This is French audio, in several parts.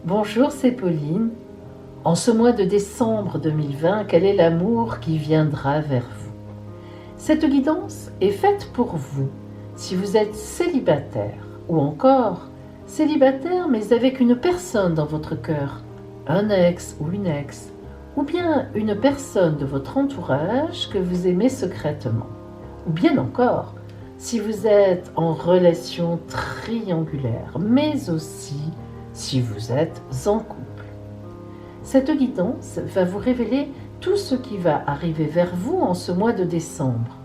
Bonjour, c'est Pauline. En ce mois de décembre 2020, quel est l'amour qui viendra vers vous? Cette guidance est faite pour vous si vous êtes célibataire ou encore célibataire mais avec une personne dans votre cœur, un ex ou une ex, ou bien une personne de votre entourage que vous aimez secrètement, ou bien encore si vous êtes en relation triangulaire, mais aussi si vous êtes en couple. Cette guidance va vous révéler tout ce qui va arriver vers vous en ce mois de décembre.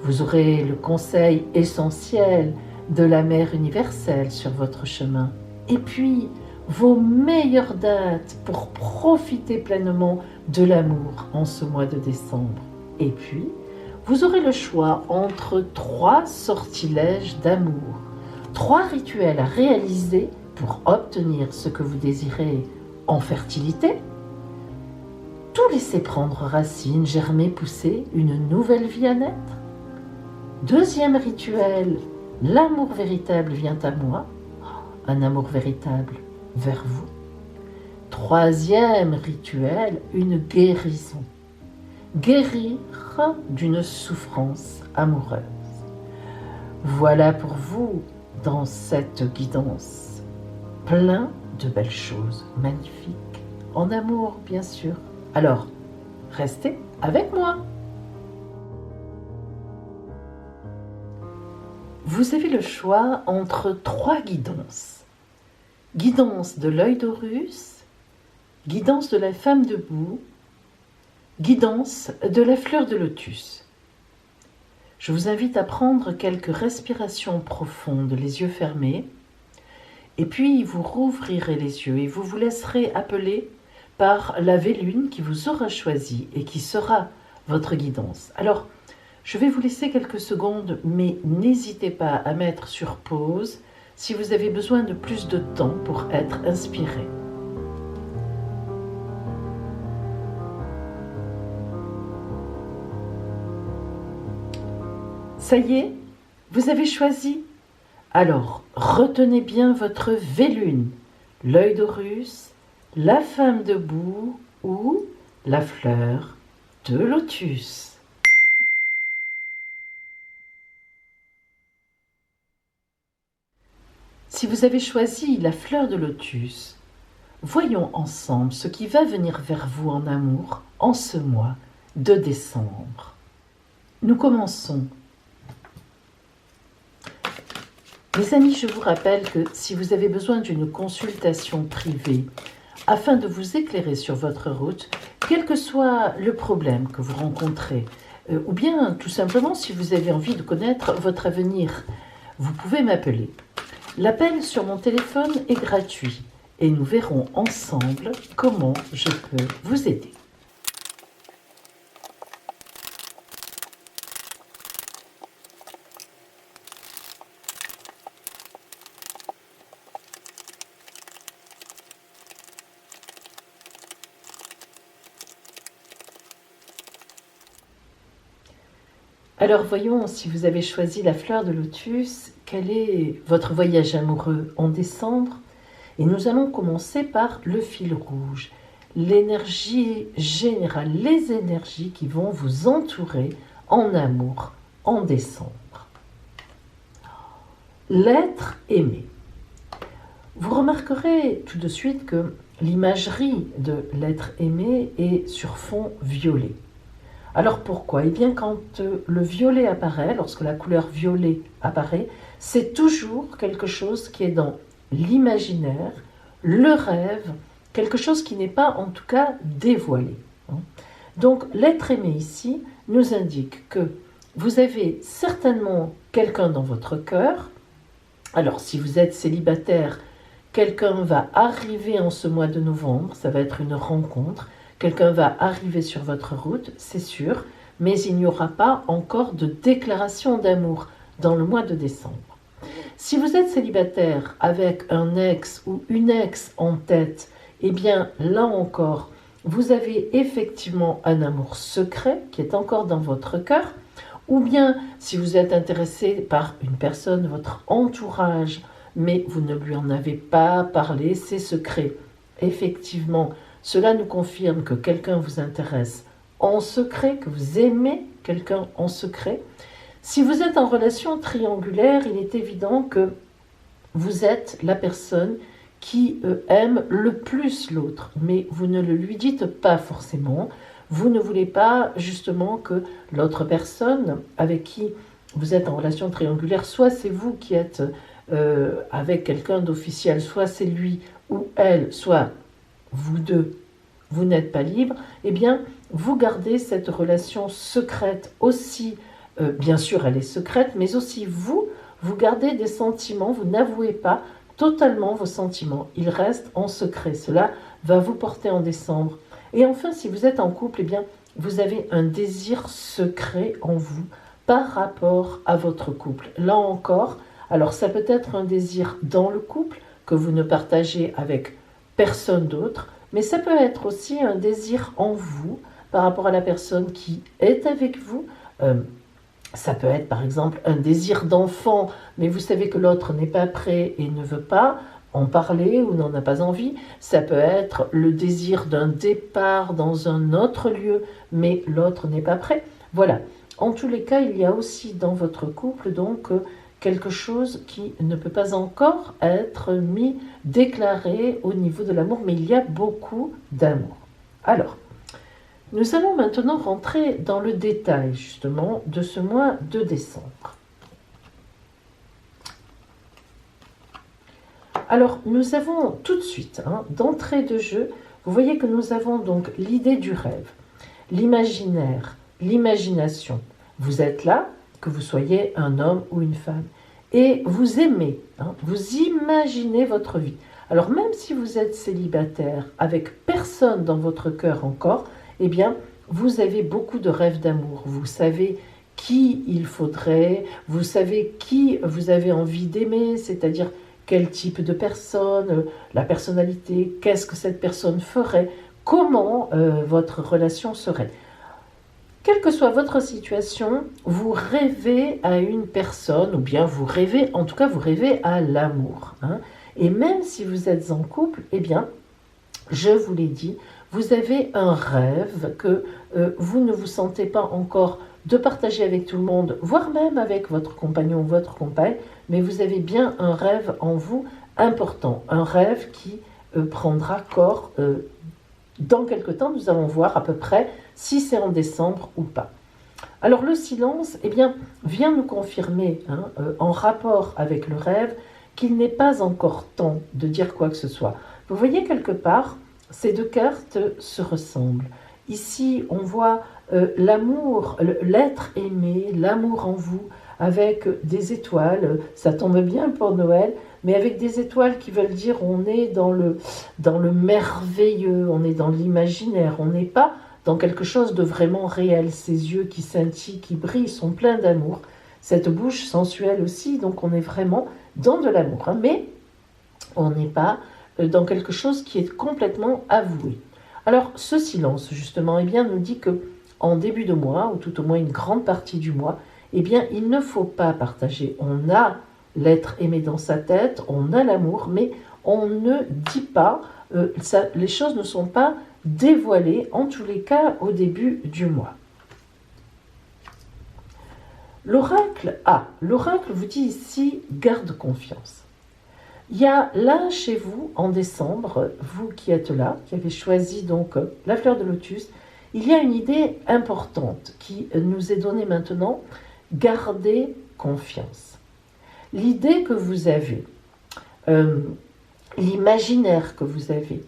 Vous aurez le conseil essentiel de la Mère universelle sur votre chemin. Et puis, vos meilleures dates pour profiter pleinement de l'amour en ce mois de décembre. Et puis, vous aurez le choix entre 3 sortilèges d'amour, 3 rituels à réaliser pour obtenir ce que vous désirez en fertilité. Tout laisser prendre racine, germer, pousser, une nouvelle vie à naître. Deuxième rituel, l'amour véritable vient à moi, un amour véritable vers vous. Troisième rituel, une guérison. Guérir d'une souffrance amoureuse. Voilà pour vous dans cette guidance. Plein de belles choses magnifiques, en amour bien sûr. Alors, restez avec moi. Vous avez le choix entre 3 guidances. Guidance de l'œil d'Horus, guidance de la femme debout, guidance de la fleur de lotus. Je vous invite à prendre quelques respirations profondes, les yeux fermés, et puis vous rouvrirez les yeux et vous vous laisserez appeler par la Vélune qui vous aura choisi et qui sera votre guidance. Alors, je vais vous laisser quelques secondes, mais n'hésitez pas à mettre sur pause si vous avez besoin de plus de temps pour être inspiré. Ça y est, vous avez choisi? Alors, retenez bien votre Vélune, l'œil d'Horus, la femme debout ou la fleur de lotus. Si vous avez choisi la fleur de lotus, voyons ensemble ce qui va venir vers vous en amour en ce mois de décembre. Nous commençons. Mes amis, je vous rappelle que si vous avez besoin d'une consultation privée afin de vous éclairer sur votre route, quel que soit le problème que vous rencontrez, ou bien tout simplement si vous avez envie de connaître votre avenir, vous pouvez m'appeler. L'appel sur mon téléphone est gratuit et nous verrons ensemble comment je peux vous aider. Alors voyons, si vous avez choisi la fleur de lotus, quel est votre voyage amoureux en décembre? Et nous allons commencer par le fil rouge, l'énergie générale, les énergies qui vont vous entourer en amour en décembre. L'être aimé. Vous remarquerez tout de suite que l'imagerie de l'être aimé est sur fond violet. Alors pourquoi? Eh bien quand le violet apparaît, lorsque la couleur violet apparaît, c'est toujours quelque chose qui est dans l'imaginaire, le rêve, quelque chose qui n'est pas en tout cas dévoilé. Donc l'être aimé ici nous indique que vous avez certainement quelqu'un dans votre cœur. Alors si vous êtes célibataire, quelqu'un va arriver en ce mois de novembre, ça va être une rencontre. Quelqu'un va arriver sur votre route, c'est sûr, mais il n'y aura pas encore de déclaration d'amour dans le mois de décembre. Si vous êtes célibataire avec un ex ou une ex en tête, eh bien là encore, vous avez effectivement un amour secret qui est encore dans votre cœur, ou bien si vous êtes intéressé par une personne, votre entourage, mais vous ne lui en avez pas parlé, c'est secret. effectivement, cela nous confirme que quelqu'un vous intéresse en secret, que vous aimez quelqu'un en secret. Si vous êtes en relation triangulaire, il est évident que vous êtes la personne qui aime le plus l'autre, mais vous ne le lui dites pas forcément. Vous ne voulez pas justement que l'autre personne avec qui vous êtes en relation triangulaire, soit c'est vous qui êtes avec quelqu'un d'officiel, soit c'est lui ou elle, soit vous deux, vous n'êtes pas libre, eh bien, vous gardez cette relation secrète aussi, bien sûr elle est secrète, mais aussi vous gardez des sentiments, vous n'avouez pas totalement vos sentiments, ils restent en secret, cela va vous porter en décembre. Et enfin, si vous êtes en couple, eh bien, vous avez un désir secret en vous par rapport à votre couple. Là encore, alors ça peut être un désir dans le couple que vous ne partagez avec personne d'autre, mais ça peut être aussi un désir en vous par rapport à la personne qui est avec vous. Ça peut être par exemple un désir d'enfant, mais vous savez que l'autre n'est pas prêt et ne veut pas en parler ou n'en a pas envie. Ça peut être le désir d'un départ dans un autre lieu, mais l'autre n'est pas prêt. Voilà. En tous les cas, il y a aussi dans votre couple donc quelque chose qui ne peut pas encore être déclaré au niveau de l'amour, mais il y a beaucoup d'amour. Alors, nous allons maintenant rentrer dans le détail justement de ce mois de décembre. Alors, nous avons tout de suite, d'entrée de jeu, vous voyez que nous avons donc l'idée du rêve, l'imaginaire, l'imagination. Vous êtes là, que vous soyez un homme ou une femme, et vous aimez, vous imaginez votre vie. Alors, même si vous êtes célibataire, avec personne dans votre cœur encore, eh bien, vous avez beaucoup de rêves d'amour. Vous savez qui il faudrait, vous savez qui vous avez envie d'aimer, c'est-à-dire quel type de personne, la personnalité, qu'est-ce que cette personne ferait, comment votre relation serait. Quelle que soit votre situation, vous rêvez à une personne, ou bien vous rêvez, en tout cas vous rêvez à l'amour. Et même si vous êtes en couple, eh bien, je vous l'ai dit, vous avez un rêve que vous ne vous sentez pas encore de partager avec tout le monde, voire même avec votre compagnon ou votre compagne, mais vous avez bien un rêve en vous important, un rêve qui prendra corps dans quelque temps. Nous allons voir à peu près si c'est en décembre ou pas. Alors le silence, eh bien, vient nous confirmer, en rapport avec le rêve, qu'il n'est pas encore temps de dire quoi que ce soit. Vous voyez quelque part, ces deux cartes se ressemblent. Ici, on voit l'amour, l'être aimé, l'amour en vous, avec des étoiles. Ça tombe bien pour Noël, mais avec des étoiles qui veulent dire on est dans le merveilleux, on est dans l'imaginaire, on n'est pas dans quelque chose de vraiment réel. Ces yeux qui scintillent, qui brillent, sont pleins d'amour. Cette bouche sensuelle aussi, donc on est vraiment dans de l'amour. Mais on n'est pas dans quelque chose qui est complètement avoué. Alors, ce silence, justement, eh bien, nous dit que en début de mois, ou tout au moins une grande partie du mois, eh bien, il ne faut pas partager. On a l'être aimé dans sa tête, on a l'amour, mais on ne dit pas, les choses ne sont pas dévoilées, en tous les cas, au début du mois. L'oracle vous dit ici, garde confiance. Il y a là chez vous, en décembre, vous qui êtes là, qui avez choisi donc la fleur de lotus, il y a une idée importante qui nous est donnée maintenant, gardez confiance. L'idée que vous avez, l'imaginaire que vous avez,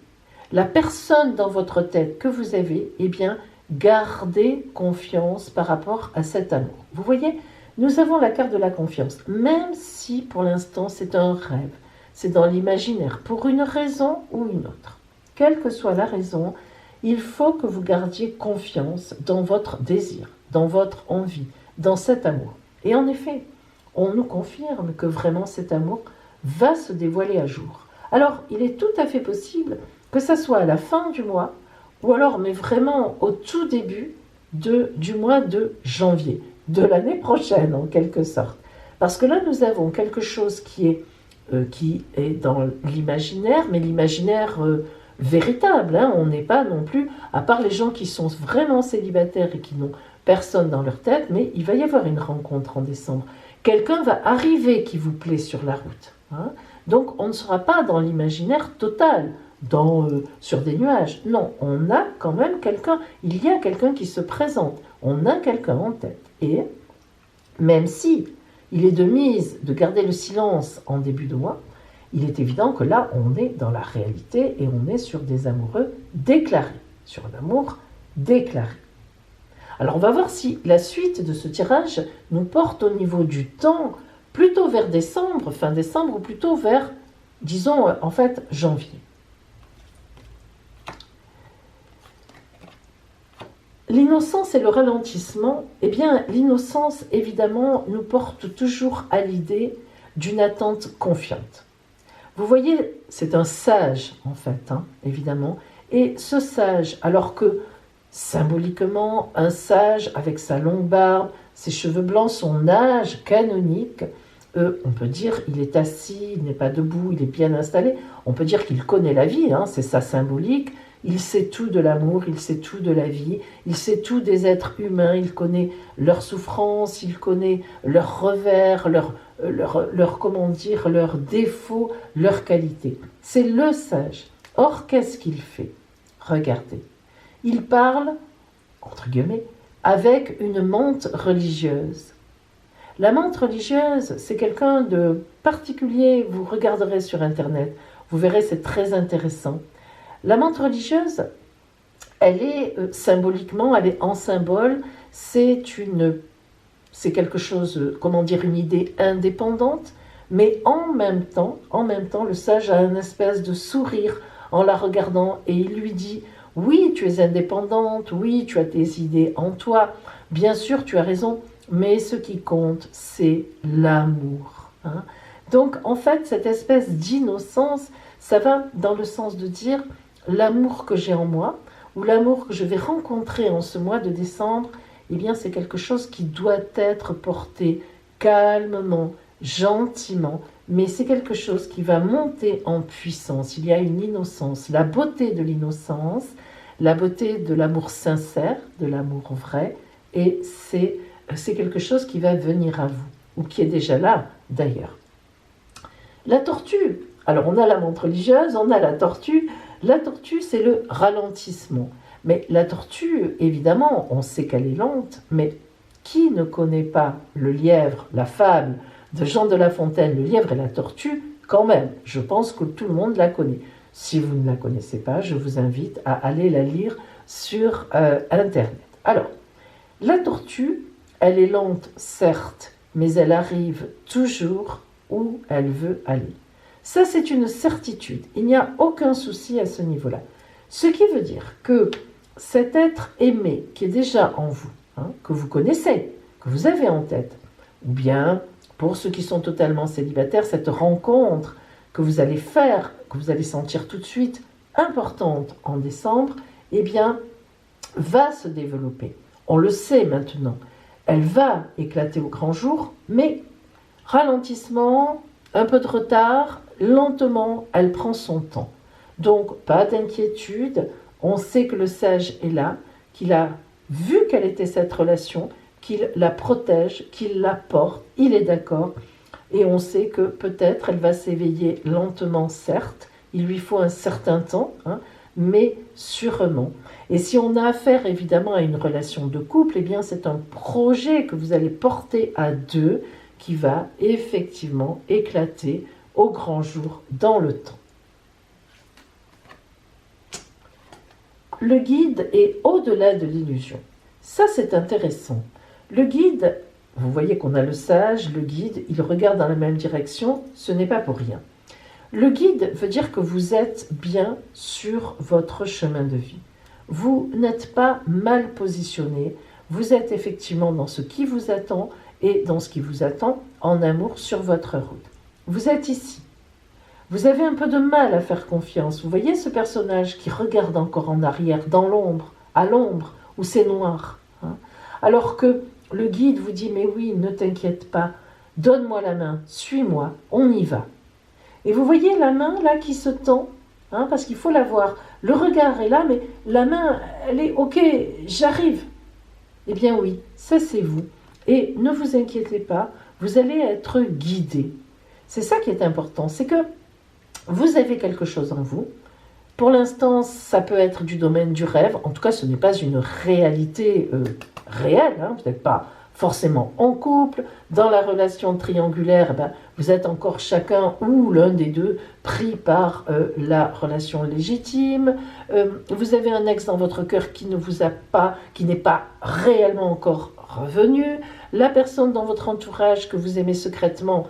la personne dans votre tête que vous avez, eh bien, gardez confiance par rapport à cet amour. Vous voyez, nous avons la carte de la confiance, même si pour l'instant c'est un rêve, c'est dans l'imaginaire, pour une raison ou une autre. Quelle que soit la raison, il faut que vous gardiez confiance dans votre désir, dans votre envie, dans cet amour. Et en effet, on nous confirme que vraiment cet amour va se dévoiler à jour. Alors, il est tout à fait possible que ça soit à la fin du mois, ou alors, mais vraiment au tout début du mois de janvier, de l'année prochaine en quelque sorte. Parce que là, nous avons quelque chose qui est dans l'imaginaire, mais l'imaginaire véritable. Hein. On n'est pas non plus, à part les gens qui sont vraiment célibataires et qui n'ont personne dans leur tête, mais il va y avoir une rencontre en décembre. Quelqu'un va arriver qui vous plaît sur la route. Hein. Donc on ne sera pas dans l'imaginaire total, sur des nuages. Non, on a quand même quelqu'un, il y a quelqu'un qui se présente. On a quelqu'un en tête. Et même si il est de mise de garder le silence en début de mois, il est évident que là, on est dans la réalité et on est sur des amoureux déclarés, sur un amour déclaré. Alors, on va voir si la suite de ce tirage nous porte au niveau du temps, plutôt vers décembre, fin décembre, ou plutôt vers, disons, en fait, janvier. L'innocence et le ralentissement, eh bien, l'innocence, évidemment, nous porte toujours à l'idée d'une attente confiante. Vous voyez, c'est un sage, en fait, hein, évidemment. Et ce sage, alors que, symboliquement, un sage avec sa longue barbe, ses cheveux blancs, son âge canonique, on peut dire il est assis, il n'est pas debout, il est bien installé. On peut dire qu'il connaît la vie, hein, c'est sa symbolique. Il sait tout de l'amour, il sait tout de la vie, il sait tout des êtres humains, il connaît leurs souffrances, il connaît leurs revers, comment dire, leurs défauts, leurs qualités. C'est le sage. Or, qu'est-ce qu'il fait? Regardez. Il parle, entre guillemets, avec une menthe religieuse. La menthe religieuse, c'est quelqu'un de particulier, vous regarderez sur Internet, vous verrez, c'est très intéressant. La menthe religieuse, elle est symboliquement, elle est en symbole, c'est quelque chose, comment dire, une idée indépendante, mais en même temps, le sage a une espèce de sourire en la regardant et il lui dit « Oui, tu es indépendante, oui, tu as tes idées en toi, bien sûr, tu as raison, mais ce qui compte, c'est l'amour. Hein » Donc, en fait, cette espèce d'innocence, ça va dans le sens de dire l'amour que j'ai en moi, ou l'amour que je vais rencontrer en ce mois de décembre, eh bien, c'est quelque chose qui doit être porté calmement, gentiment, mais c'est quelque chose qui va monter en puissance. Il y a une innocence, la beauté de l'innocence, la beauté de l'amour sincère, de l'amour vrai, et c'est quelque chose qui va venir à vous, ou qui est déjà là, d'ailleurs. La tortue, alors on a la menthe religieuse, on a la tortue. La tortue, c'est le ralentissement. Mais la tortue, évidemment, on sait qu'elle est lente, mais qui ne connaît pas le lièvre, la fable de Jean de La Fontaine, le lièvre et la tortue, quand même, je pense que tout le monde la connaît. Si vous ne la connaissez pas, je vous invite à aller la lire sur Internet. Alors, la tortue, elle est lente, certes, mais elle arrive toujours où elle veut aller. Ça, c'est une certitude. Il n'y a aucun souci à ce niveau-là. Ce qui veut dire que cet être aimé qui est déjà en vous, hein, que vous connaissez, que vous avez en tête, ou bien, pour ceux qui sont totalement célibataires, cette rencontre que vous allez faire, que vous allez sentir tout de suite importante en décembre, eh bien, va se développer. On le sait maintenant. Elle va éclater au grand jour, mais ralentissement, un peu de retard, lentement, elle prend son temps. Donc, pas d'inquiétude, on sait que le sage est là, qu'il a vu quelle était cette relation, qu'il la protège, qu'il la porte, il est d'accord, et on sait que peut-être elle va s'éveiller lentement, certes, il lui faut un certain temps, hein, mais sûrement. Et si on a affaire évidemment à une relation de couple, eh bien c'est un projet que vous allez porter à deux, qui va effectivement éclater au grand jour dans le temps. Le guide est au-delà de l'illusion. Ça, c'est intéressant. Le guide, vous voyez qu'on a le sage, le guide, il regarde dans la même direction, ce n'est pas pour rien. Le guide veut dire que vous êtes bien sur votre chemin de vie. Vous n'êtes pas mal positionné, vous êtes effectivement dans ce qui vous attend, et dans ce qui vous attend en amour sur votre route. Vous êtes ici. Vous avez un peu de mal à faire confiance. Vous voyez ce personnage qui regarde encore en arrière, dans l'ombre, à l'ombre, où c'est noir. Hein, alors que le guide vous dit, mais oui, ne t'inquiète pas, donne-moi la main, suis-moi, on y va. Et vous voyez la main là qui se tend, hein, parce qu'il faut la voir. Le regard est là, mais la main, elle est ok, j'arrive. Eh bien oui, ça c'est vous. Et ne vous inquiétez pas, vous allez être guidé. C'est ça qui est important, c'est que vous avez quelque chose en vous. Pour l'instant, ça peut être du domaine du rêve. En tout cas, ce n'est pas une réalité réelle. Hein. Vous n'êtes pas forcément en couple. Dans la relation triangulaire, vous êtes encore chacun ou l'un des deux pris par la relation légitime. Vous avez un ex dans votre cœur qui ne vous a pas, qui n'est pas réellement encore revenu. La personne dans votre entourage que vous aimez secrètement,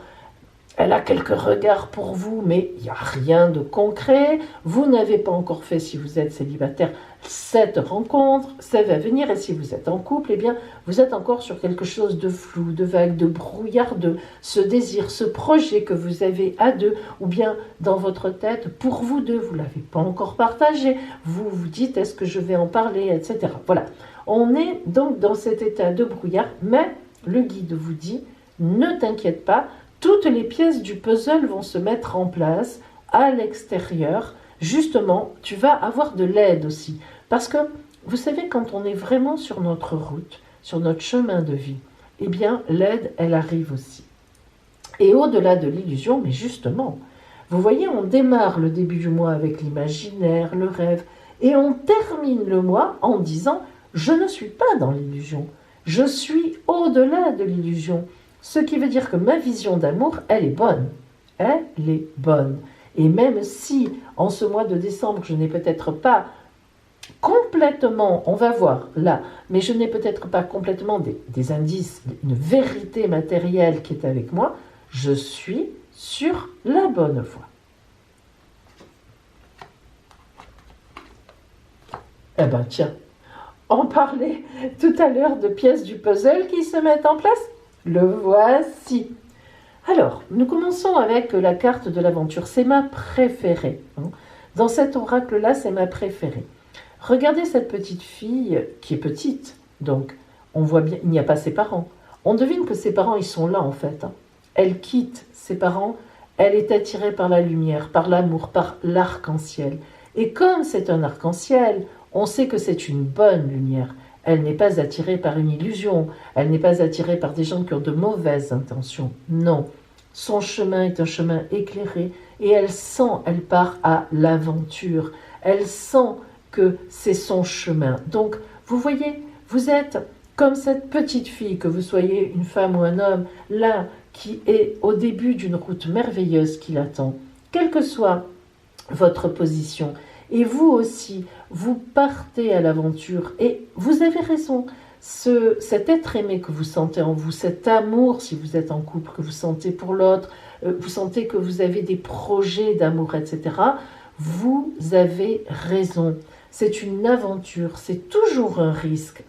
elle a quelques regards pour vous, mais il n'y a rien de concret. Vous n'avez pas encore fait, si vous êtes célibataire, cette rencontre. Ça va venir. Et si vous êtes en couple, eh bien, vous êtes encore sur quelque chose de flou, de vague, de brouillardeux. Ce désir, ce projet que vous avez à deux, ou bien dans votre tête, pour vous deux, vous ne l'avez pas encore partagé. Vous vous dites, est-ce que je vais en parler, etc. Voilà. On est donc dans cet état de brouillard, mais le guide vous dit, ne t'inquiète pas, toutes les pièces du puzzle vont se mettre en place à l'extérieur. Justement, tu vas avoir de l'aide aussi. Parce que, vous savez, quand on est vraiment sur notre route, sur notre chemin de vie, eh bien, l'aide, elle arrive aussi. Et au-delà de l'illusion, mais justement, vous voyez, on démarre le début du mois avec l'imaginaire, le rêve, et on termine le mois en disant « Je ne suis pas dans l'illusion, je suis au-delà de l'illusion ». Ce qui veut dire que ma vision d'amour, elle est bonne. Elle est bonne. Et même si, en ce mois de décembre, je n'ai peut-être pas complètement, on va voir là, mais je n'ai peut-être pas complètement des indices, une vérité matérielle qui est avec moi, je suis sur la bonne voie. Eh ben tiens, on parlait tout à l'heure de pièces du puzzle qui se mettent en place. Le voici. Alors, nous commençons avec la carte de l'aventure. C'est ma préférée. Dans cet oracle-là, c'est ma préférée. Regardez cette petite fille qui est petite. Donc, on voit bien, il n'y a pas ses parents. On devine que ses parents, ils sont là en fait. Elle quitte ses parents. Elle est attirée par la lumière, par l'amour, par l'arc-en-ciel. Et comme c'est un arc-en-ciel, on sait que c'est une bonne lumière. Elle n'est pas attirée par une illusion, elle n'est pas attirée par des gens qui ont de mauvaises intentions. Non, son chemin est un chemin éclairé et elle sent, elle part à l'aventure. Elle sent que c'est son chemin. Donc, vous voyez, vous êtes comme cette petite fille, que vous soyez une femme ou un homme, là, qui est au début d'une route merveilleuse qui l'attend, quelle que soit votre position. Et vous aussi, vous partez à l'aventure. Et vous avez raison, cet être aimé que vous sentez en vous, cet amour, si vous êtes en couple, que vous sentez pour l'autre, vous sentez que vous avez des projets d'amour, etc. Vous avez raison. C'est une aventure, c'est toujours un risque.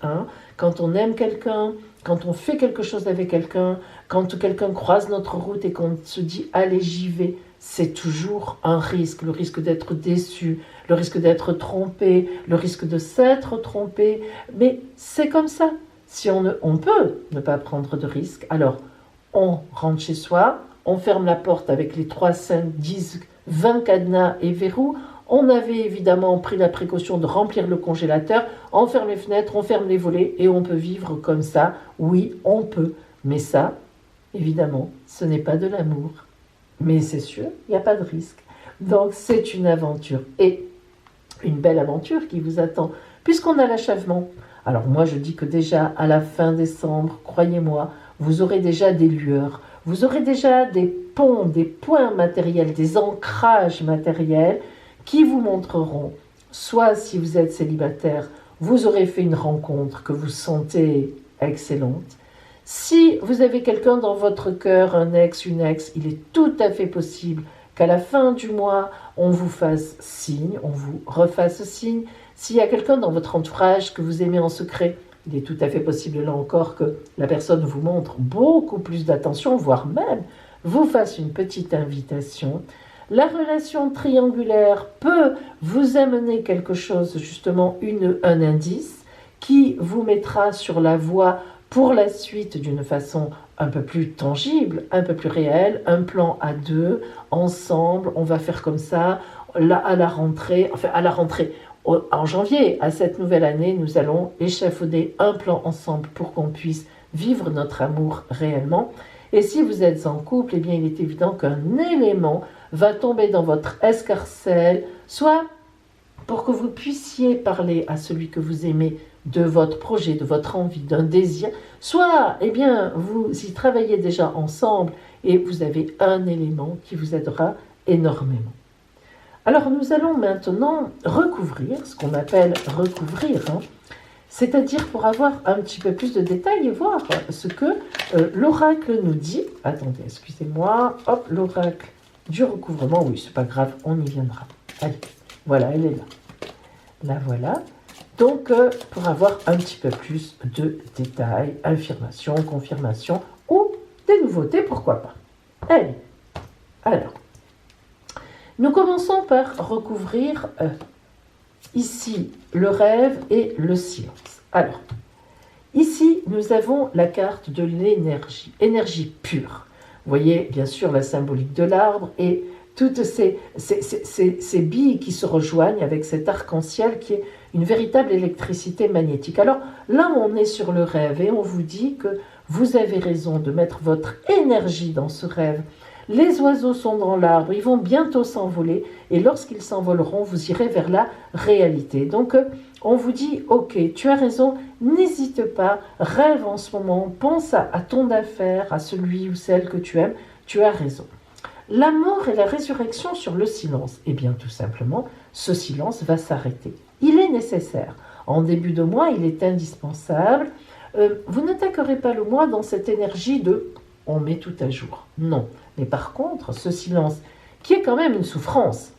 Quand on aime quelqu'un, quand on fait quelque chose avec quelqu'un, quand quelqu'un croise notre route et qu'on se dit « allez, j'y vais », c'est toujours un risque, le risque d'être déçu, le risque d'être trompé, le risque de s'être trompé. Mais c'est comme ça. Si on peut ne pas prendre de risque, alors on rentre chez soi, on ferme la porte avec les 3, 5, 10, 20 cadenas et verrous. On avait évidemment pris la précaution de remplir le congélateur, on ferme les fenêtres, on ferme les volets et on peut vivre comme ça. Oui, on peut. Mais ça, évidemment, ce n'est pas de l'amour. Mais c'est sûr, il n'y a pas de risque. Donc c'est une aventure. Et une belle aventure qui vous attend, puisqu'on a l'achèvement. Alors moi je dis que déjà à la fin décembre, croyez-moi, vous aurez déjà des lueurs, vous aurez déjà des ponts, des points matériels, des ancrages matériels qui vous montreront, soit si vous êtes célibataire, vous aurez fait une rencontre que vous sentez excellente. Si vous avez quelqu'un dans votre cœur, un ex, une ex, il est tout à fait possible qu'à la fin du mois, on vous fasse signe, on vous refasse signe. S'il y a quelqu'un dans votre entourage que vous aimez en secret, il est tout à fait possible là encore que la personne vous montre beaucoup plus d'attention, voire même vous fasse une petite invitation. La relation triangulaire peut vous amener quelque chose, justement un indice qui vous mettra sur la voie pour la suite d'une façon un peu plus tangible, un peu plus réelle, un plan à deux, ensemble, on va faire comme ça, là, à la rentrée, en janvier, à cette nouvelle année, nous allons échafauder un plan ensemble pour qu'on puisse vivre notre amour réellement. Et si vous êtes en couple, eh bien, il est évident qu'un élément va tomber dans votre escarcelle, soit pour que vous puissiez parler à celui que vous aimez de votre projet, de votre envie, d'un désir, soit, eh bien, vous y travaillez déjà ensemble et vous avez un élément qui vous aidera énormément. Alors, nous allons maintenant recouvrir, ce qu'on appelle recouvrir, c'est-à-dire pour avoir un petit peu plus de détails et voir ce que l'oracle nous dit. Attendez, excusez-moi, hop, l'oracle du recouvrement, oui, c'est pas grave, on y viendra. Allez, voilà, elle est là. La voilà. Donc, pour avoir un petit peu plus de détails, affirmation, confirmation ou des nouveautés, pourquoi pas. Allez, alors, nous commençons par recouvrir ici le rêve et le silence. Alors, ici, nous avons la carte de l'énergie, énergie pure. Vous voyez, bien sûr, la symbolique de l'arbre et toutes ces billes qui se rejoignent avec cet arc-en-ciel qui est une véritable électricité magnétique. Alors là, on est sur le rêve et on vous dit que vous avez raison de mettre votre énergie dans ce rêve. Les oiseaux sont dans l'arbre, ils vont bientôt s'envoler et lorsqu'ils s'envoleront, vous irez vers la réalité. Donc, on vous dit, ok, tu as raison, n'hésite pas, rêve en ce moment, pense à ton affaire, à celui ou celle que tu aimes, tu as raison. La mort et la résurrection sur le silence. Eh bien, tout simplement, ce silence va s'arrêter. Il est nécessaire. En début de mois, il est indispensable. Vous n'attaquerez pas le mois dans cette énergie de « on met tout à jour ». Non. Mais par contre, ce silence, qui est quand même une souffrance,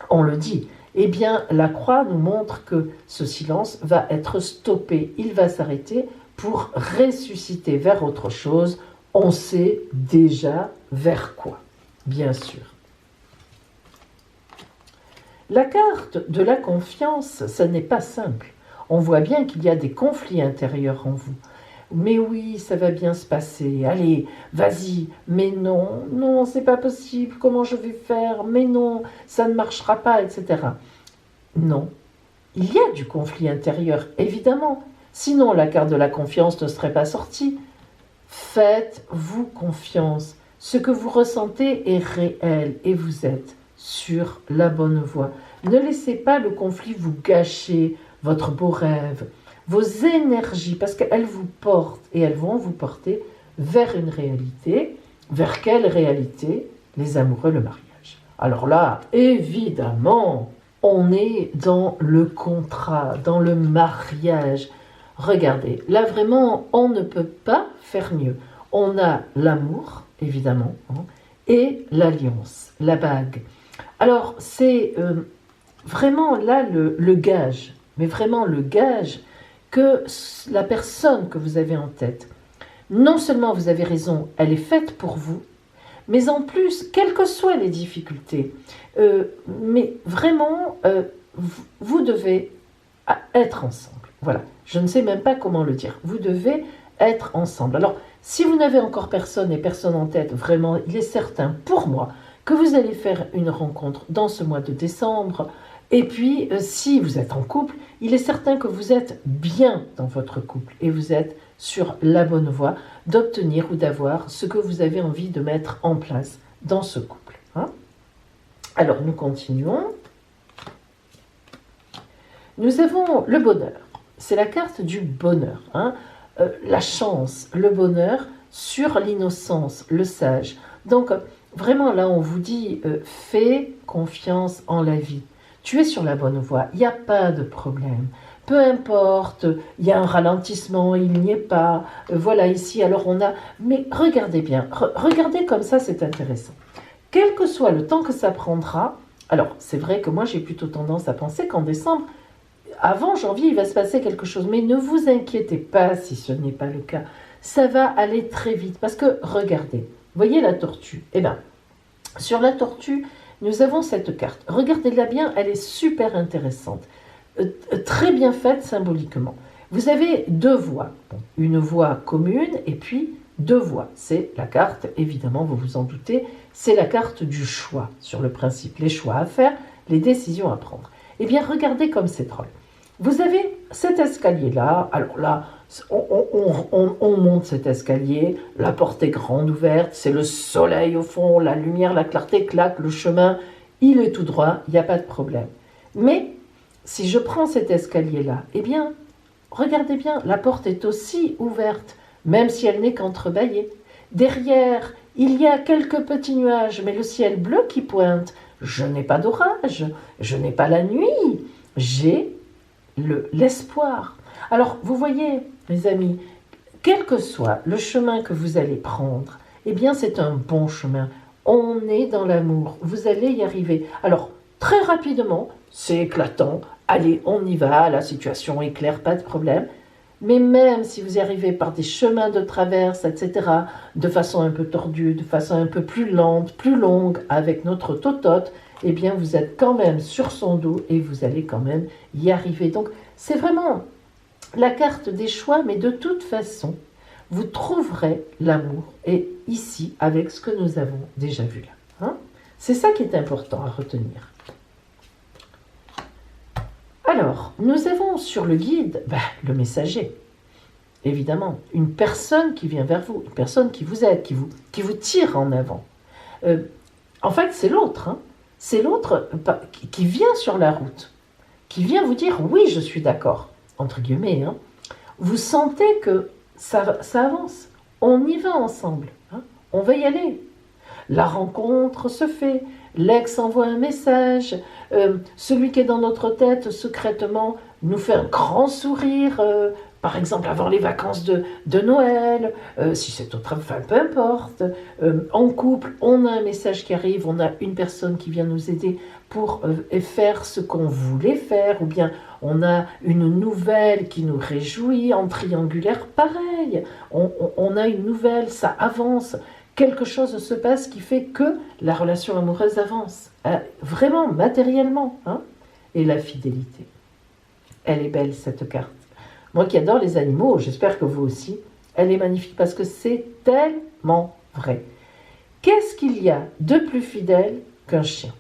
on le dit, eh bien, la croix nous montre que ce silence va être stoppé. Il va s'arrêter pour ressusciter vers autre chose. On sait déjà vers quoi. Bien sûr. La carte de la confiance, ça n'est pas simple. On voit bien qu'il y a des conflits intérieurs en vous. Mais oui, ça va bien se passer. Allez, vas-y. Mais non, non, c'est pas possible. Comment je vais faire? Mais non, ça ne marchera pas, etc. Non. Il y a du conflit intérieur, évidemment. Sinon, la carte de la confiance ne serait pas sortie. Faites-vous confiance. Ce que vous ressentez est réel et vous êtes sur la bonne voie. Ne laissez pas le conflit vous gâcher votre beau rêve, vos énergies, parce qu'elles vous portent et elles vont vous porter vers une réalité. Vers quelle réalité? Les amoureux, le mariage. Alors là, évidemment, on est dans le contrat, dans le mariage. Regardez, là vraiment, on ne peut pas faire mieux. On a l'amour, évidemment, et l'alliance, la bague. Alors, c'est vraiment là le gage, mais vraiment le gage que la personne que vous avez en tête, non seulement vous avez raison, elle est faite pour vous, mais en plus, quelles que soient les difficultés, mais vraiment, vous devez être ensemble. Voilà, je ne sais même pas comment le dire. Vous devez être ensemble. Alors, si vous n'avez encore personne et personne en tête, vraiment, il est certain pour moi que vous allez faire une rencontre dans ce mois de décembre. Et puis, si vous êtes en couple, il est certain que vous êtes bien dans votre couple et vous êtes sur la bonne voie d'obtenir ou d'avoir ce que vous avez envie de mettre en place dans ce couple. Alors, nous continuons. Nous avons le bonheur. C'est la carte du bonheur. La chance, le bonheur sur l'innocence, le sage. Donc, vraiment, là, on vous dit, fais confiance en la vie. Tu es sur la bonne voie, il n'y a pas de problème. Peu importe, il y a un ralentissement, il n'y est pas. Voilà, ici, alors on a... Mais regardez bien, regardez comme ça, c'est intéressant. Quel que soit le temps que ça prendra, alors c'est vrai que moi j'ai plutôt tendance à penser qu'en décembre, avant janvier, il va se passer quelque chose. Mais ne vous inquiétez pas si ce n'est pas le cas. Ça va aller très vite. Parce que, regardez, voyez la tortue. Eh bien, sur la tortue, nous avons cette carte. Regardez-la bien, elle est super intéressante. Très bien faite symboliquement. Vous avez deux voies. Une voie commune et puis deux voies. C'est la carte, évidemment, vous vous en doutez, c'est la carte du choix. Sur le principe, les choix à faire, les décisions à prendre. Eh bien, regardez comme c'est drôle. Vous avez cet escalier-là, alors là, on monte cet escalier, la porte est grande ouverte, c'est le soleil au fond, la lumière, la clarté claque, le chemin, il est tout droit, il n'y a pas de problème. Mais si je prends cet escalier-là, eh bien, regardez bien, la porte est aussi ouverte, même si elle n'est qu'entrebâillée. Derrière, il y a quelques petits nuages, mais le ciel bleu qui pointe. Je n'ai pas d'orage, je n'ai pas la nuit, j'ai l'espoir. Alors, vous voyez, mes amis, quel que soit le chemin que vous allez prendre, eh bien, c'est un bon chemin. On est dans l'amour, vous allez y arriver. Alors, très rapidement, c'est éclatant, allez, on y va, la situation est claire, pas de problème. Mais même si vous y arrivez par des chemins de traverse, etc., de façon un peu tordue, de façon un peu plus lente, plus longue, avec notre totote, eh bien, vous êtes quand même sur son dos et vous allez quand même y arriver. Donc, c'est vraiment la carte des choix, mais de toute façon, vous trouverez l'amour, et ici, avec ce que nous avons déjà vu là. Hein, c'est ça qui est important à retenir. Alors, nous avons sur le guide le messager. Évidemment, une personne qui vient vers vous, une personne qui vous aide, qui vous tire en avant. En fait, c'est l'autre. Hein. C'est l'autre qui vient sur la route, qui vient vous dire « oui, je suis d'accord », entre guillemets. Hein. Vous sentez que ça avance. On y va ensemble. Hein. On va y aller. La rencontre se fait. L'ex envoie un message. Celui qui est dans notre tête secrètement nous fait un grand sourire. Par exemple, avant les vacances de Noël, si c'est autre, enfin, peu importe. En couple, on a un message qui arrive, on a une personne qui vient nous aider pour faire ce qu'on voulait faire, ou bien on a une nouvelle qui nous réjouit, en triangulaire, pareil. On a une nouvelle, ça avance. Quelque chose se passe qui fait que la relation amoureuse avance. Vraiment, matériellement. Hein. Et la fidélité. Elle est belle, cette carte. Moi qui adore les animaux, j'espère que vous aussi, elle est magnifique parce que c'est tellement vrai. Qu'est-ce qu'il y a de plus fidèle qu'un chien?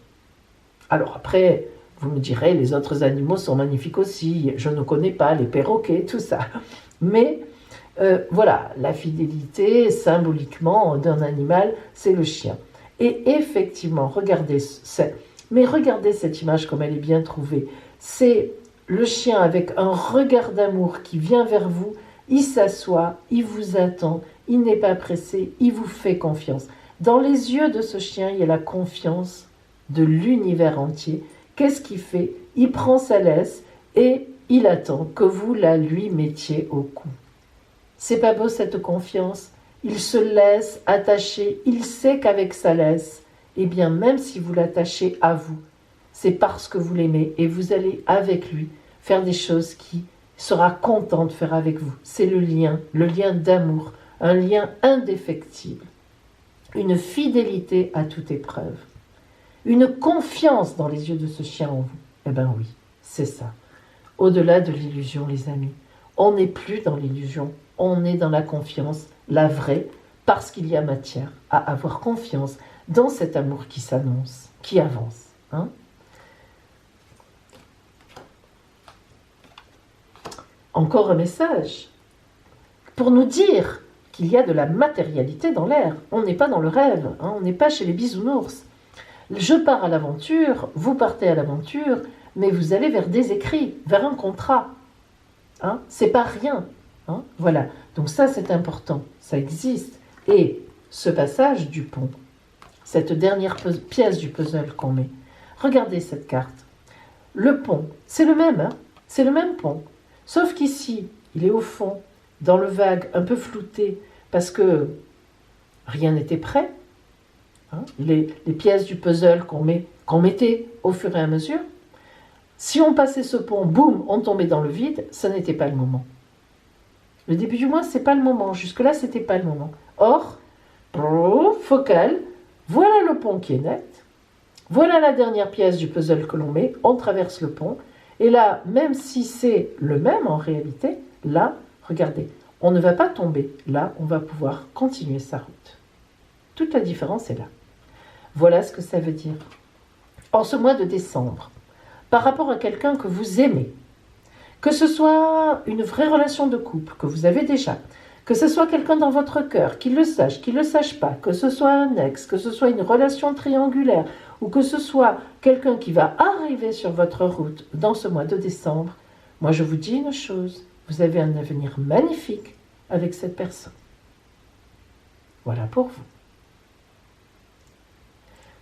Alors après, vous me direz, les autres animaux sont magnifiques aussi, je ne connais pas les perroquets, tout ça. Mais voilà, la fidélité symboliquement d'un animal, c'est le chien. Et effectivement, regardez cette image comme elle est bien trouvée. C'est le chien avec un regard d'amour qui vient vers vous, il s'assoit, il vous attend, il n'est pas pressé, il vous fait confiance. Dans les yeux de ce chien, il y a la confiance de l'univers entier. Qu'est-ce qu'il fait? Il prend sa laisse et il attend que vous la lui mettiez au cou. C'est pas beau cette confiance? Il se laisse attacher, il sait qu'avec sa laisse, eh bien même si vous l'attachez à vous, c'est parce que vous l'aimez et vous allez avec lui faire des choses qu'il sera content de faire avec vous. C'est le lien d'amour, un lien indéfectible, une fidélité à toute épreuve, une confiance dans les yeux de ce chien en vous. Eh bien oui, c'est ça. Au-delà de l'illusion, les amis, on n'est plus dans l'illusion, on est dans la confiance, la vraie, parce qu'il y a matière à avoir confiance dans cet amour qui s'annonce, qui avance. Hein. Encore un message pour nous dire qu'il y a de la matérialité dans l'air. On n'est pas dans le rêve, hein, on n'est pas chez les bisounours. Je pars à l'aventure, vous partez à l'aventure, mais vous allez vers des écrits, vers un contrat. Hein, c'est pas rien. Hein, voilà. Donc ça, c'est important. Ça existe. Et ce passage du pont, cette dernière pièce du puzzle qu'on met, regardez cette carte. Le pont, c'est le même. Hein, c'est le même pont. Sauf qu'ici, il est au fond, dans le vague, un peu flouté, parce que rien n'était prêt. Hein, les pièces du puzzle qu'on mettait au fur et à mesure. Si on passait ce pont, boum, on tombait dans le vide, ce n'était pas le moment. Le début du mois, c'est pas le moment. Jusque-là, c'était pas le moment. Or, focal, voilà le pont qui est net. Voilà la dernière pièce du puzzle que l'on met. On traverse le pont. Et là, même si c'est le même en réalité, là, regardez, on ne va pas tomber. Là, on va pouvoir continuer sa route. Toute la différence est là. Voilà ce que ça veut dire. en ce mois de décembre par rapport à quelqu'un que vous aimez, que ce soit une vraie relation de couple que vous avez déjà, que ce soit quelqu'un dans votre cœur, qu'il le sache, qu'il ne le sache pas, que ce soit un ex, que ce soit une relation triangulaire, ou que ce soit quelqu'un qui va arriver sur votre route dans ce mois de décembre, moi je vous dis une chose, vous avez un avenir magnifique avec cette personne. Voilà pour vous.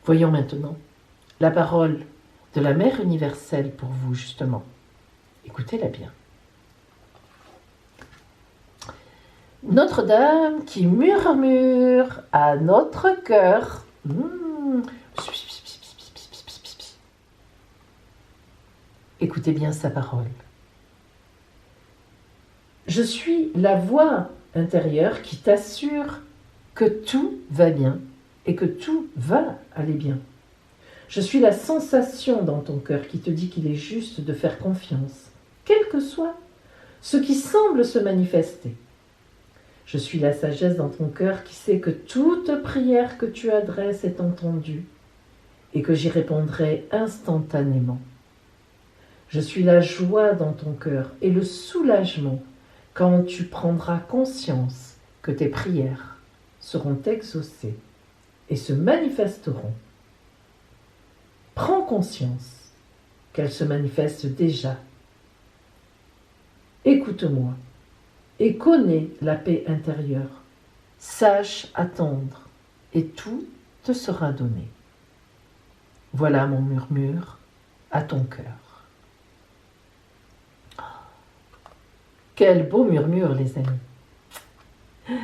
Voyons maintenant la parole de la Mère universelle pour vous, justement. Écoutez-la bien. Notre-Dame qui murmure à notre cœur. Écoutez bien sa parole. Je suis la voix intérieure qui t'assure que tout va bien et que tout va aller bien. Je suis la sensation dans ton cœur qui te dit qu'il est juste de faire confiance, quel que soit ce qui semble se manifester. Je suis la sagesse dans ton cœur qui sait que toute prière que tu adresses est entendue et que j'y répondrai instantanément. Je suis la joie dans ton cœur et le soulagement quand tu prendras conscience que tes prières seront exaucées et se manifesteront. Prends conscience qu'elles se manifestent déjà. Écoute-moi et connais la paix intérieure. Sache attendre et tout te sera donné. Voilà mon murmure à ton cœur. Quel beau murmure, les amis.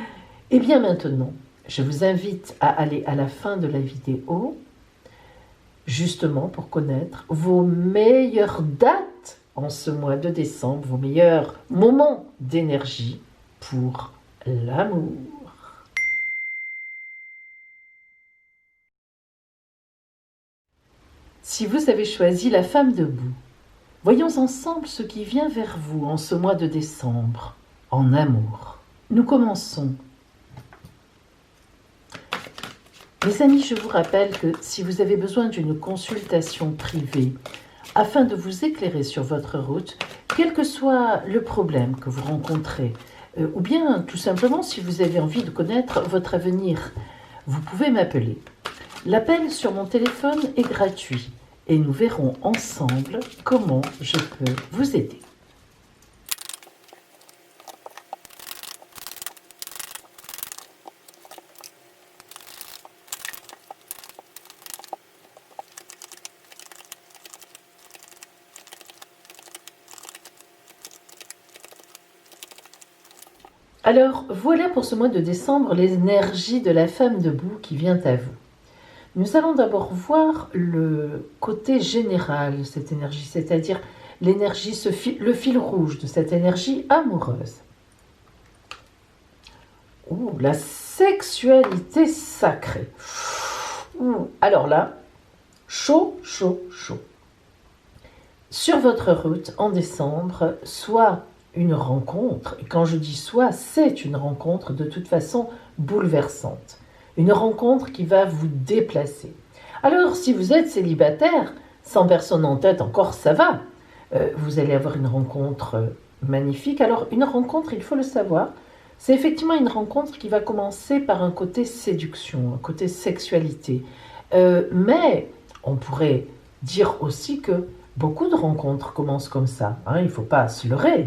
Et bien maintenant, je vous invite à aller à la fin de la vidéo, justement pour connaître vos meilleures dates en ce mois de décembre, vos meilleurs moments d'énergie pour l'amour. Si vous avez choisi la femme debout, voyons ensemble ce qui vient vers vous en ce mois de décembre, en amour. Nous commençons. Les amis, je vous rappelle que si vous avez besoin d'une consultation privée, afin de vous éclairer sur votre route, quel que soit le problème que vous rencontrez, ou bien tout simplement si vous avez envie de connaître votre avenir, vous pouvez m'appeler. L'appel sur mon téléphone est gratuit et nous verrons ensemble comment je peux vous aider. Alors, voilà pour ce mois de décembre l'énergie de la femme debout qui vient à vous. Nous allons d'abord voir le côté général de cette énergie, c'est-à-dire l'énergie, le fil rouge de cette énergie amoureuse. La sexualité sacrée. Alors là, chaud, chaud, chaud. Sur votre route en décembre, soit une rencontre, et quand je dis soit, c'est une rencontre de toute façon bouleversante. Une rencontre qui va vous déplacer. Alors, si vous êtes célibataire, sans personne en tête encore, ça va. Vous allez avoir une rencontre magnifique. Alors, une rencontre, il faut le savoir, c'est effectivement une rencontre qui va commencer par un côté séduction, un côté sexualité. Mais on pourrait dire aussi que beaucoup de rencontres commencent comme ça. Il ne faut pas se leurrer.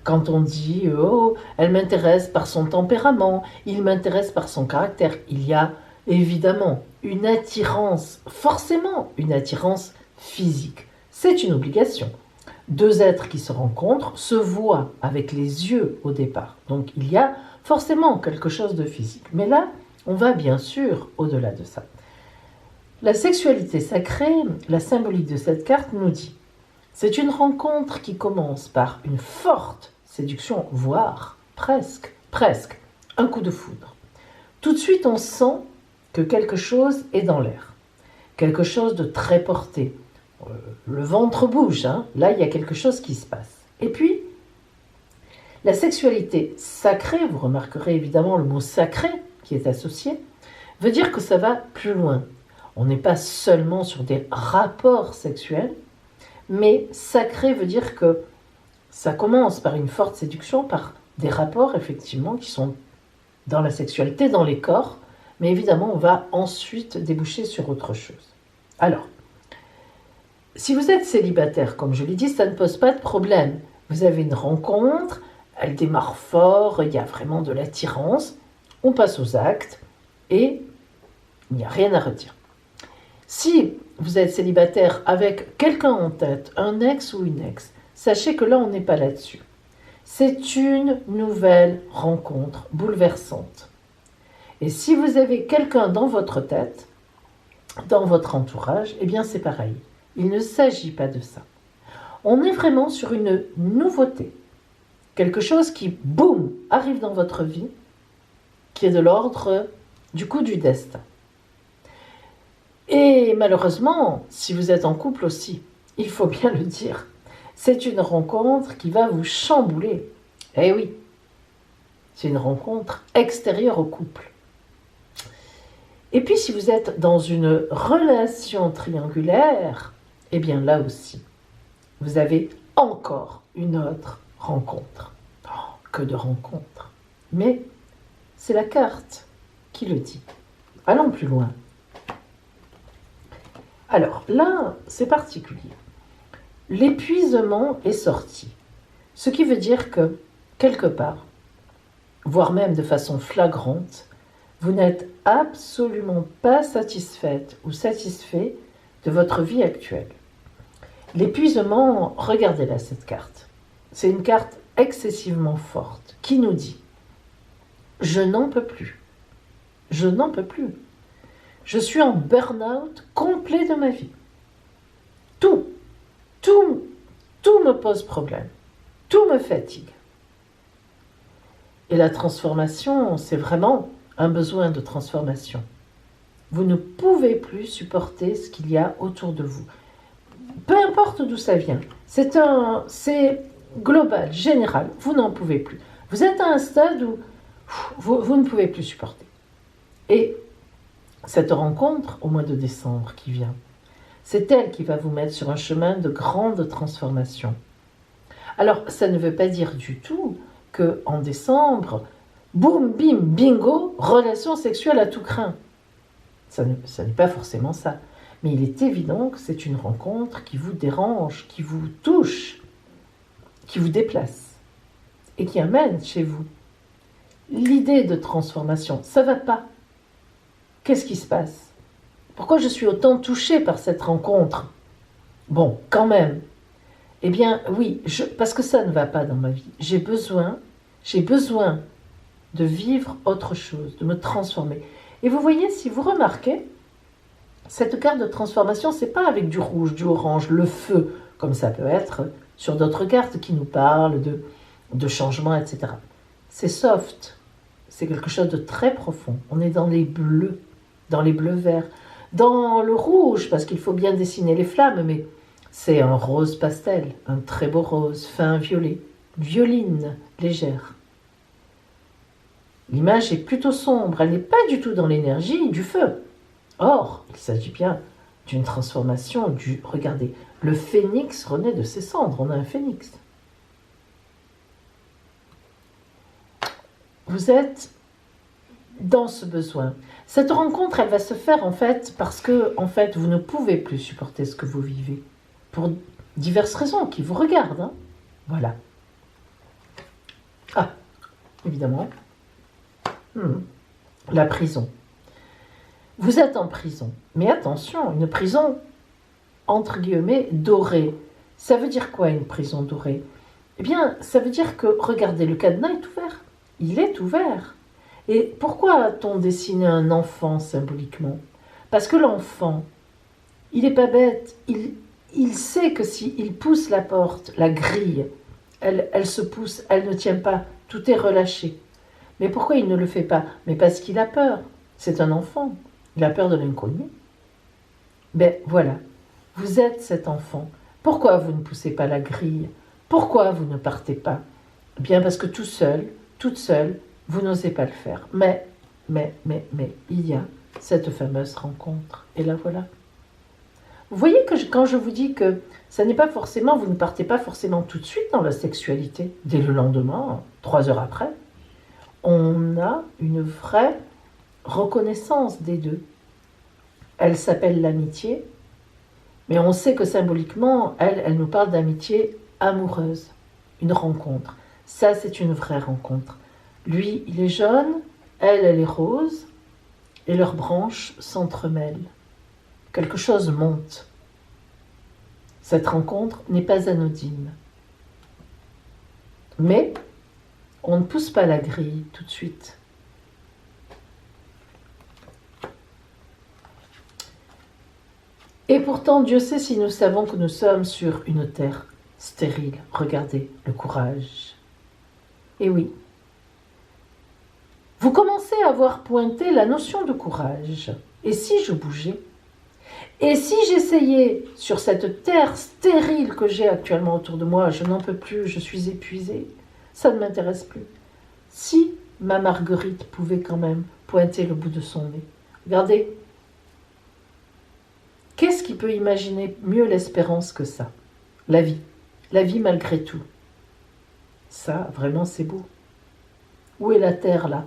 Quand on dit « Oh, elle m'intéresse par son tempérament, il m'intéresse par son caractère », il y a évidemment une attirance, forcément une attirance physique. C'est une obligation. Deux êtres qui se rencontrent se voient avec les yeux au départ. Donc il y a forcément quelque chose de physique. Mais là, on va bien sûr au-delà de ça. La sexualité sacrée, la symbolique de cette carte nous dit c'est une rencontre qui commence par une forte séduction, voire presque un coup de foudre. Tout de suite, on sent que quelque chose est dans l'air, quelque chose de très porté. Le ventre bouge, là il y a quelque chose qui se passe. Et puis, la sexualité sacrée, vous remarquerez évidemment le mot sacré qui est associé, veut dire que ça va plus loin. On n'est pas seulement sur des rapports sexuels, mais sacré veut dire que ça commence par une forte séduction, par des rapports effectivement qui sont dans la sexualité, dans les corps, mais évidemment on va ensuite déboucher sur autre chose. Alors, si vous êtes célibataire, comme je l'ai dit, ça ne pose pas de problème. Vous avez une rencontre, elle démarre fort, il y a vraiment de l'attirance, on passe aux actes et il n'y a rien à redire. Si vous êtes célibataire avec quelqu'un en tête, un ex ou une ex, sachez que là on n'est pas là-dessus. C'est une nouvelle rencontre bouleversante. Et si vous avez quelqu'un dans votre tête, dans votre entourage, eh bien c'est pareil. Il ne s'agit pas de ça. On est vraiment sur une nouveauté. Quelque chose qui, boum, arrive dans votre vie, qui est de l'ordre du coup du destin. Et malheureusement, si vous êtes en couple aussi, il faut bien le dire, c'est une rencontre qui va vous chambouler. Eh oui, c'est une rencontre extérieure au couple. Et puis si vous êtes dans une relation triangulaire, eh bien là aussi, vous avez encore une autre rencontre. Oh, que de rencontres. Mais c'est la carte qui le dit. Allons plus loin. Alors là, c'est particulier. L'épuisement est sorti. Ce qui veut dire que, quelque part, voire même de façon flagrante, vous n'êtes absolument pas satisfaite ou satisfait de votre vie actuelle. L'épuisement, regardez là cette carte. C'est une carte excessivement forte qui nous dit « Je n'en peux plus. Je n'en peux plus. Je suis en burn-out complet de ma vie. Tout me pose problème. Tout me fatigue. » Et la transformation, c'est vraiment un besoin de transformation. Vous ne pouvez plus supporter ce qu'il y a autour de vous. Peu importe d'où ça vient. C'est global, général. Vous n'en pouvez plus. Vous êtes à un stade où vous ne pouvez plus supporter. Et cette rencontre au mois de décembre qui vient, c'est elle qui va vous mettre sur un chemin de grande transformation. Alors, ça ne veut pas dire du tout qu'en décembre, boum, bim, bingo, relation sexuelle à tout crin. Ça n'est pas forcément ça. Mais il est évident que c'est une rencontre qui vous dérange, qui vous touche, qui vous déplace et qui amène chez vous l'idée de transformation. Ça ne va pas. Qu'est-ce qui se passe? Pourquoi je suis autant touchée par cette rencontre? Bon, quand même. Eh bien, oui, parce que ça ne va pas dans ma vie. J'ai besoin de vivre autre chose, de me transformer. Et vous voyez, si vous remarquez, cette carte de transformation, c'est pas avec du rouge, du orange, le feu, comme ça peut être sur d'autres cartes qui nous parlent de changement, etc. C'est soft, c'est quelque chose de très profond. On est dans les bleus verts, dans le rouge, parce qu'il faut bien dessiner les flammes, mais c'est un rose pastel, un très beau rose, fin violet, violine légère. L'image est plutôt sombre, elle n'est pas du tout dans l'énergie du feu. Or, il s'agit bien d'une transformation regardez, le phénix renaît de ses cendres, on a un phénix. Vous êtes dans ce besoin. Cette rencontre, elle va se faire en fait parce que en fait, vous ne pouvez plus supporter ce que vous vivez pour diverses raisons qui vous regardent. Hein. Voilà. Ah, évidemment. La prison. Vous êtes en prison. Mais attention, une prison, entre guillemets, dorée. Ça veut dire quoi une prison dorée? Eh bien, ça veut dire que, regardez, le cadenas est ouvert. Il est ouvert. Et pourquoi a-t-on dessiné un enfant symboliquement? Parce que l'enfant, il n'est pas bête. Il sait que s'il pousse la porte, la grille, elle se pousse, elle ne tient pas. Tout est relâché. Mais pourquoi il ne le fait pas? Mais parce qu'il a peur. C'est un enfant. Il a peur de l'inconnu. Ben voilà, vous êtes cet enfant. Pourquoi vous ne poussez pas la grille? Pourquoi vous ne partez pas? Bien parce que tout seul, toute seule, vous n'osez pas le faire. Mais, il y a cette fameuse rencontre. Et la voilà. Vous voyez que quand je vous dis que ça n'est pas forcément, vous ne partez pas forcément tout de suite dans la sexualité, dès le lendemain, 3 heures après, on a une vraie reconnaissance des deux. Elle s'appelle l'amitié, mais on sait que symboliquement, elle nous parle d'amitié amoureuse, une rencontre. Ça, c'est une vraie rencontre. Lui, il est jaune, elle est rose, et leurs branches s'entremêlent. Quelque chose monte. Cette rencontre n'est pas anodine. Mais on ne pousse pas la grille tout de suite. Et pourtant, Dieu sait si nous savons que nous sommes sur une terre stérile. Regardez le courage. Et oui, vous commencez à voir pointer la notion de courage. Et si je bougeais ? Et si j'essayais sur cette terre stérile que j'ai actuellement autour de moi, je n'en peux plus, je suis épuisée, ça ne m'intéresse plus. Si ma Marguerite pouvait quand même pointer le bout de son nez. Regardez, qu'est-ce qui peut imaginer mieux l'espérance que ça ? La vie malgré tout. Ça, vraiment, c'est beau. Où est la terre, là ?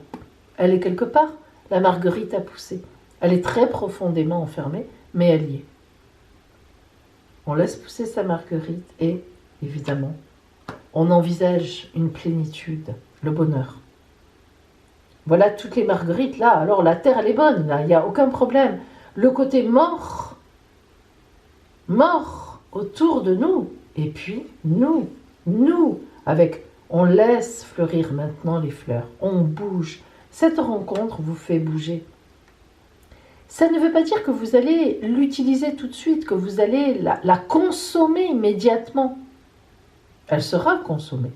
Elle est quelque part. La Marguerite a poussé. Elle est très profondément enfermée, mais elle y est. On laisse pousser sa Marguerite et, évidemment, on envisage une plénitude, le bonheur. Voilà toutes les Marguerites, là. Alors, la terre, elle est bonne, là. Il n'y a aucun problème. Le côté mort autour de nous. Et puis, nous, avec, on laisse fleurir maintenant les fleurs. On bouge. Cette rencontre vous fait bouger. Ça ne veut pas dire que vous allez l'utiliser tout de suite, que vous allez la consommer immédiatement. Elle sera consommée.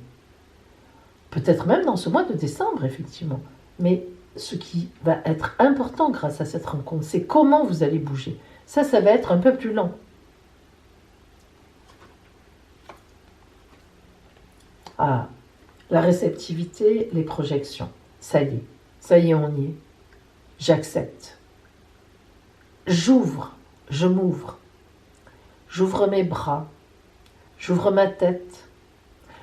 Peut-être même dans ce mois de décembre, effectivement. Mais ce qui va être important grâce à cette rencontre, c'est comment vous allez bouger. Ça va être un peu plus lent. Ah, la réceptivité, les projections. Ça y est, on y est. J'accepte. J'ouvre, je m'ouvre. J'ouvre mes bras, j'ouvre ma tête,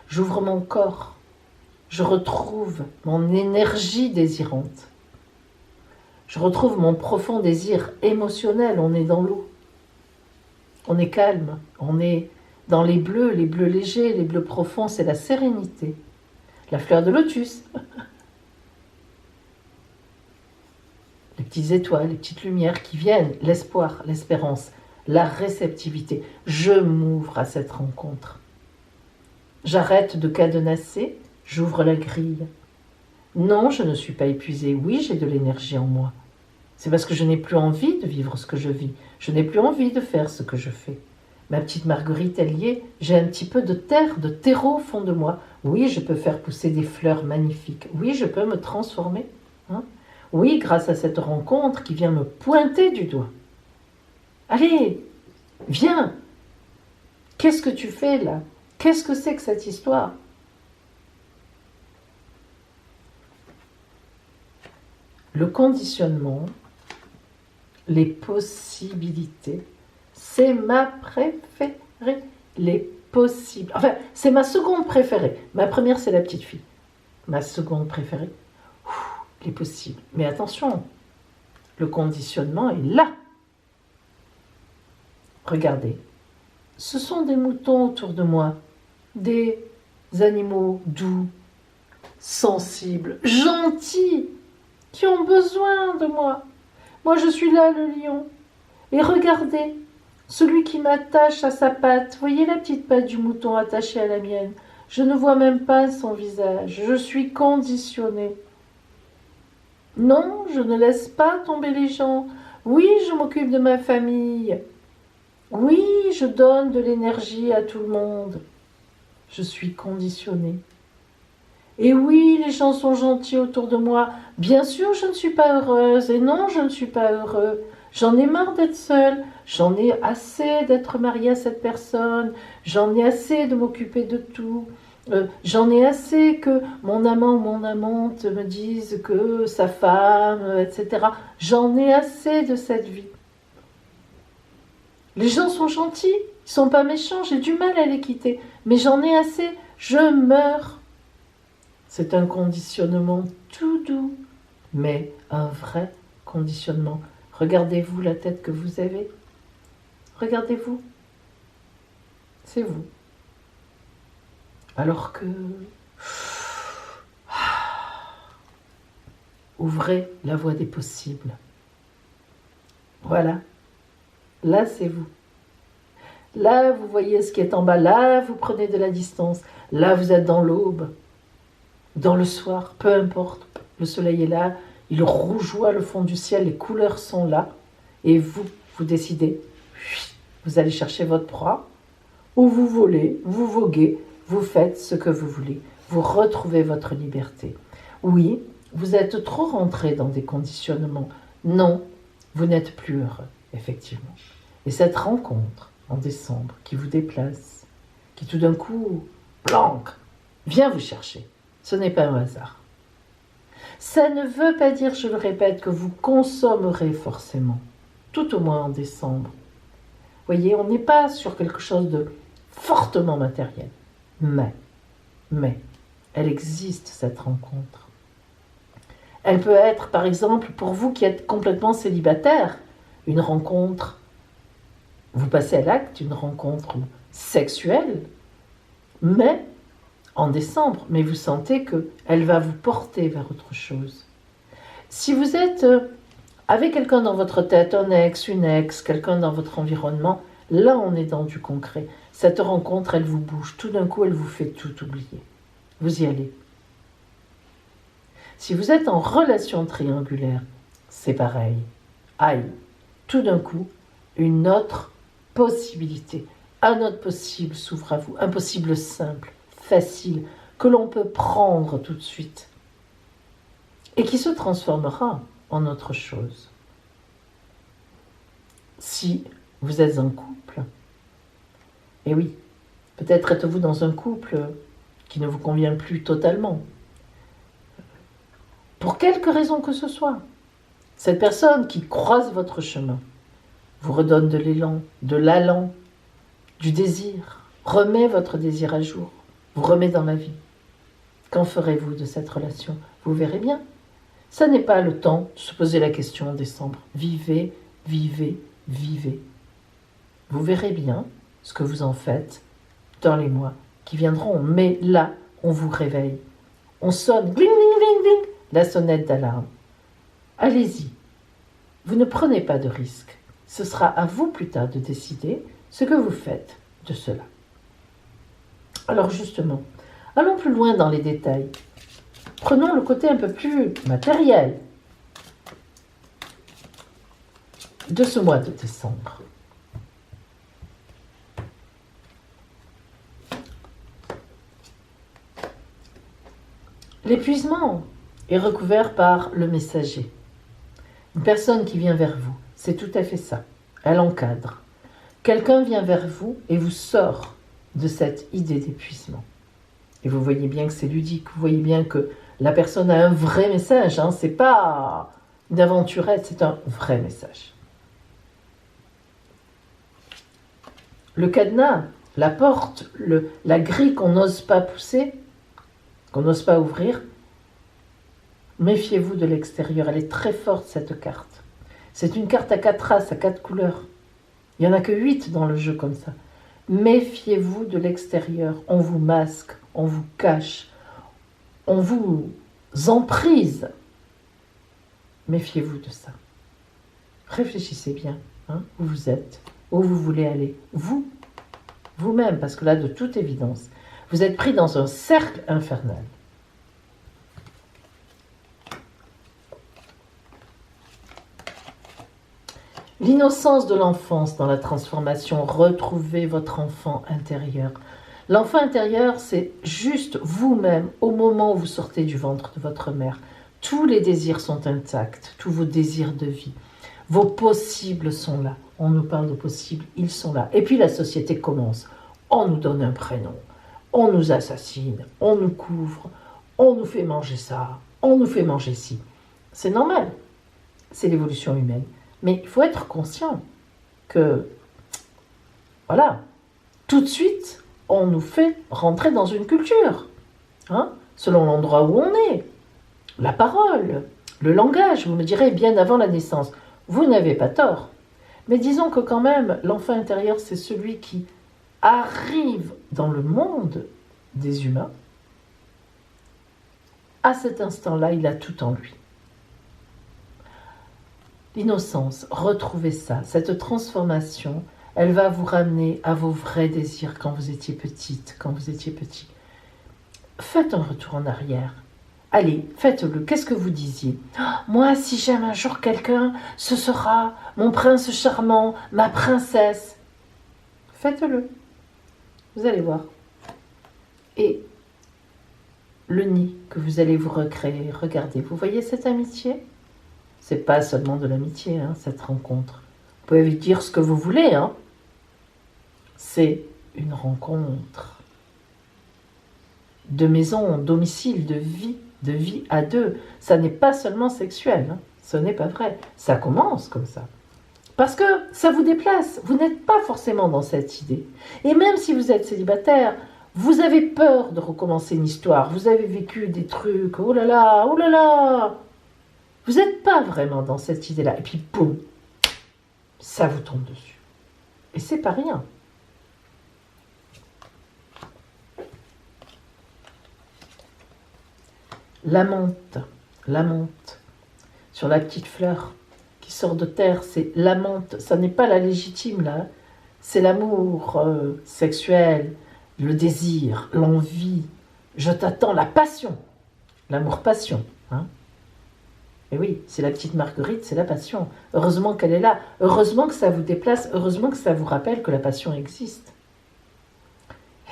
j'ouvre mon corps. Je retrouve mon énergie désirante. Je retrouve mon profond désir émotionnel. On est dans l'eau. On est calme. On est dans les bleus légers, les bleus profonds, c'est la sérénité. La fleur de lotus. Les petites étoiles, les petites lumières qui viennent, l'espoir, l'espérance, la réceptivité. Je m'ouvre à cette rencontre. J'arrête de cadenasser, j'ouvre la grille. Non, je ne suis pas épuisée. Oui, j'ai de l'énergie en moi. C'est parce que je n'ai plus envie de vivre ce que je vis. Je n'ai plus envie de faire ce que je fais. Ma petite Marguerite, elle y est. J'ai un petit peu de terre, de terreau au fond de moi. Oui, je peux faire pousser des fleurs magnifiques. Oui, je peux me transformer. Oui, grâce à cette rencontre qui vient me pointer du doigt. Allez, viens. Qu'est-ce que tu fais là ? Qu'est-ce que c'est que cette histoire ? Le conditionnement, les possibilités, c'est ma préférée. Les possibles. Enfin, c'est ma seconde préférée. Ma première, c'est la petite fille. Ma seconde préférée, les possibles. Mais attention, le conditionnement est là. Regardez, ce sont des moutons autour de moi, des animaux doux, sensibles, gentils, qui ont besoin de moi. Moi, je suis là, le lion. Et regardez, celui qui m'attache à sa patte. Voyez la petite patte du mouton attachée à la mienne. Je ne vois même pas son visage. Je suis conditionnée. Non, je ne laisse pas tomber les gens. Oui, je m'occupe de ma famille. Oui, je donne de l'énergie à tout le monde. Je suis conditionnée. Et oui, les gens sont gentils autour de moi. Bien sûr, je ne suis pas heureuse. Et non, je ne suis pas heureux. J'en ai marre d'être seule. J'en ai assez d'être mariée à cette personne. J'en ai assez de m'occuper de tout. J'en ai assez que mon amant ou mon amante me dise que sa femme, etc. J'en ai assez de cette vie. Les gens sont gentils, ils sont pas méchants, j'ai du mal à les quitter, mais j'en ai assez, je meurs. C'est un conditionnement tout doux, mais un vrai conditionnement. Regardez-vous la tête que vous avez. Regardez-vous. C'est vous. Alors que... Ouvrez la voie des possibles. Voilà. Là, c'est vous. Là, vous voyez ce qui est en bas. Là, vous prenez de la distance. Là, vous êtes dans l'aube. Dans le soir, peu importe. Le soleil est là. Il rougeoie le fond du ciel. Les couleurs sont là. Et vous, vous décidez. Vous allez chercher votre proie. Ou vous volez, vous voguez. Vous faites ce que vous voulez. Vous retrouvez votre liberté. Oui, vous êtes trop rentré dans des conditionnements. Non, vous n'êtes plus heureux, effectivement. Et cette rencontre en décembre qui vous déplace, qui tout d'un coup, planque, vient vous chercher. Ce n'est pas un hasard. Ça ne veut pas dire, je le répète, que vous consommerez forcément, tout au moins en décembre. Vous voyez, on n'est pas sur quelque chose de fortement matériel. Mais, elle existe, cette rencontre. Elle peut être, par exemple, pour vous qui êtes complètement célibataire, une rencontre, vous passez à l'acte, une rencontre sexuelle, mais en décembre, mais vous sentez qu'elle va vous porter vers autre chose. Si vous êtes avec quelqu'un dans votre tête, un ex, une ex, quelqu'un dans votre environnement, là on est dans du concret. Cette rencontre, elle vous bouge. Tout d'un coup, elle vous fait tout oublier. Vous y allez. Si vous êtes en relation triangulaire, c'est pareil. Aïe, tout d'un coup, une autre possibilité, un autre possible s'ouvre à vous, un possible simple, facile, que l'on peut prendre tout de suite et qui se transformera en autre chose. Si vous êtes en couple, et oui, peut-être êtes-vous dans un couple qui ne vous convient plus totalement, pour quelque raison que ce soit. Cette personne qui croise votre chemin vous redonne de l'élan, de l'allant, du désir, remet votre désir à jour, vous remet dans la vie. Qu'en ferez-vous de cette relation? Vous verrez bien. Ça n'est pas le temps de se poser la question en décembre. Vivez, vivez, vivez. Vous verrez bien ce que vous en faites dans les mois qui viendront. Mais là, on vous réveille. On sonne, gling, gling, gling, gling, la sonnette d'alarme. Allez-y. Vous ne prenez pas de risque. Ce sera à vous plus tard de décider ce que vous faites de cela. Alors justement, allons plus loin dans les détails. Prenons le côté un peu plus matériel de ce mois de décembre. L'épuisement est recouvert par le messager. Une personne qui vient vers vous, c'est tout à fait ça. Elle encadre. Quelqu'un vient vers vous et vous sort de cette idée d'épuisement. Et vous voyez bien que c'est ludique. Vous voyez bien que la personne a un vrai message. C'est pas une aventurette, c'est un vrai message. Le cadenas, la porte, la grille qu'on n'ose pas pousser, qu'on n'ose pas ouvrir, méfiez-vous de l'extérieur. Elle est très forte, cette carte. C'est une carte à 4 races, à 4 couleurs. Il n'y en a que 8 dans le jeu comme ça. Méfiez-vous de l'extérieur. On vous masque, on vous cache, on vous emprise. Méfiez-vous de ça. Réfléchissez bien, où vous êtes, où vous voulez aller. Vous-même, parce que là, de toute évidence, vous êtes pris dans un cercle infernal. L'innocence de l'enfance dans la transformation, retrouvez votre enfant intérieur. L'enfant intérieur, c'est juste vous-même au moment où vous sortez du ventre de votre mère. Tous les désirs sont intacts, tous vos désirs de vie. Vos possibles sont là. On nous parle de possibles, ils sont là. Et puis la société commence. On nous donne un prénom. On nous assassine, on nous couvre, on nous fait manger ça, on nous fait manger ci. C'est normal, c'est l'évolution humaine. Mais il faut être conscient que, voilà, tout de suite, on nous fait rentrer dans une culture, hein, selon l'endroit où on est, la parole, le langage, vous me direz, bien avant la naissance. Vous n'avez pas tort. Mais disons que quand même, l'enfant intérieur, c'est celui qui arrive dans le monde des humains. À cet instant-là, il a tout en lui. L'innocence, retrouvez ça, cette transformation, elle va vous ramener à vos vrais désirs quand vous étiez petite, quand vous étiez petit. Faites un retour en arrière. Allez, faites-le. Qu'est-ce que vous disiez? Moi, si j'aime un jour quelqu'un, ce sera mon prince charmant, ma princesse. Faites-le. Vous allez voir. Et le nid que vous allez vous recréer, regardez, vous voyez cette amitié? C'est pas seulement de l'amitié, hein, cette rencontre. Vous pouvez dire ce que vous voulez, hein. C'est une rencontre de maison, domicile, de vie à deux. Ça n'est pas seulement sexuel, hein. Ce n'est pas vrai. Ça commence comme ça. Parce que ça vous déplace. Vous n'êtes pas forcément dans cette idée. Et même si vous êtes célibataire, vous avez peur de recommencer une histoire. Vous avez vécu des trucs, oh là là, oh là là. Vous n'êtes pas vraiment dans cette idée-là. Et puis, boum, ça vous tombe dessus. Et c'est pas rien. La menthe, sur la petite fleur qui sort de terre, c'est la menthe. Ça n'est pas la légitime, là. C'est l'amour sexuel, le désir, l'envie. Je t'attends, la passion. L'amour-passion, hein. Et oui, c'est la petite Marguerite, c'est la passion. Heureusement qu'elle est là. Heureusement que ça vous déplace. Heureusement que ça vous rappelle que la passion existe.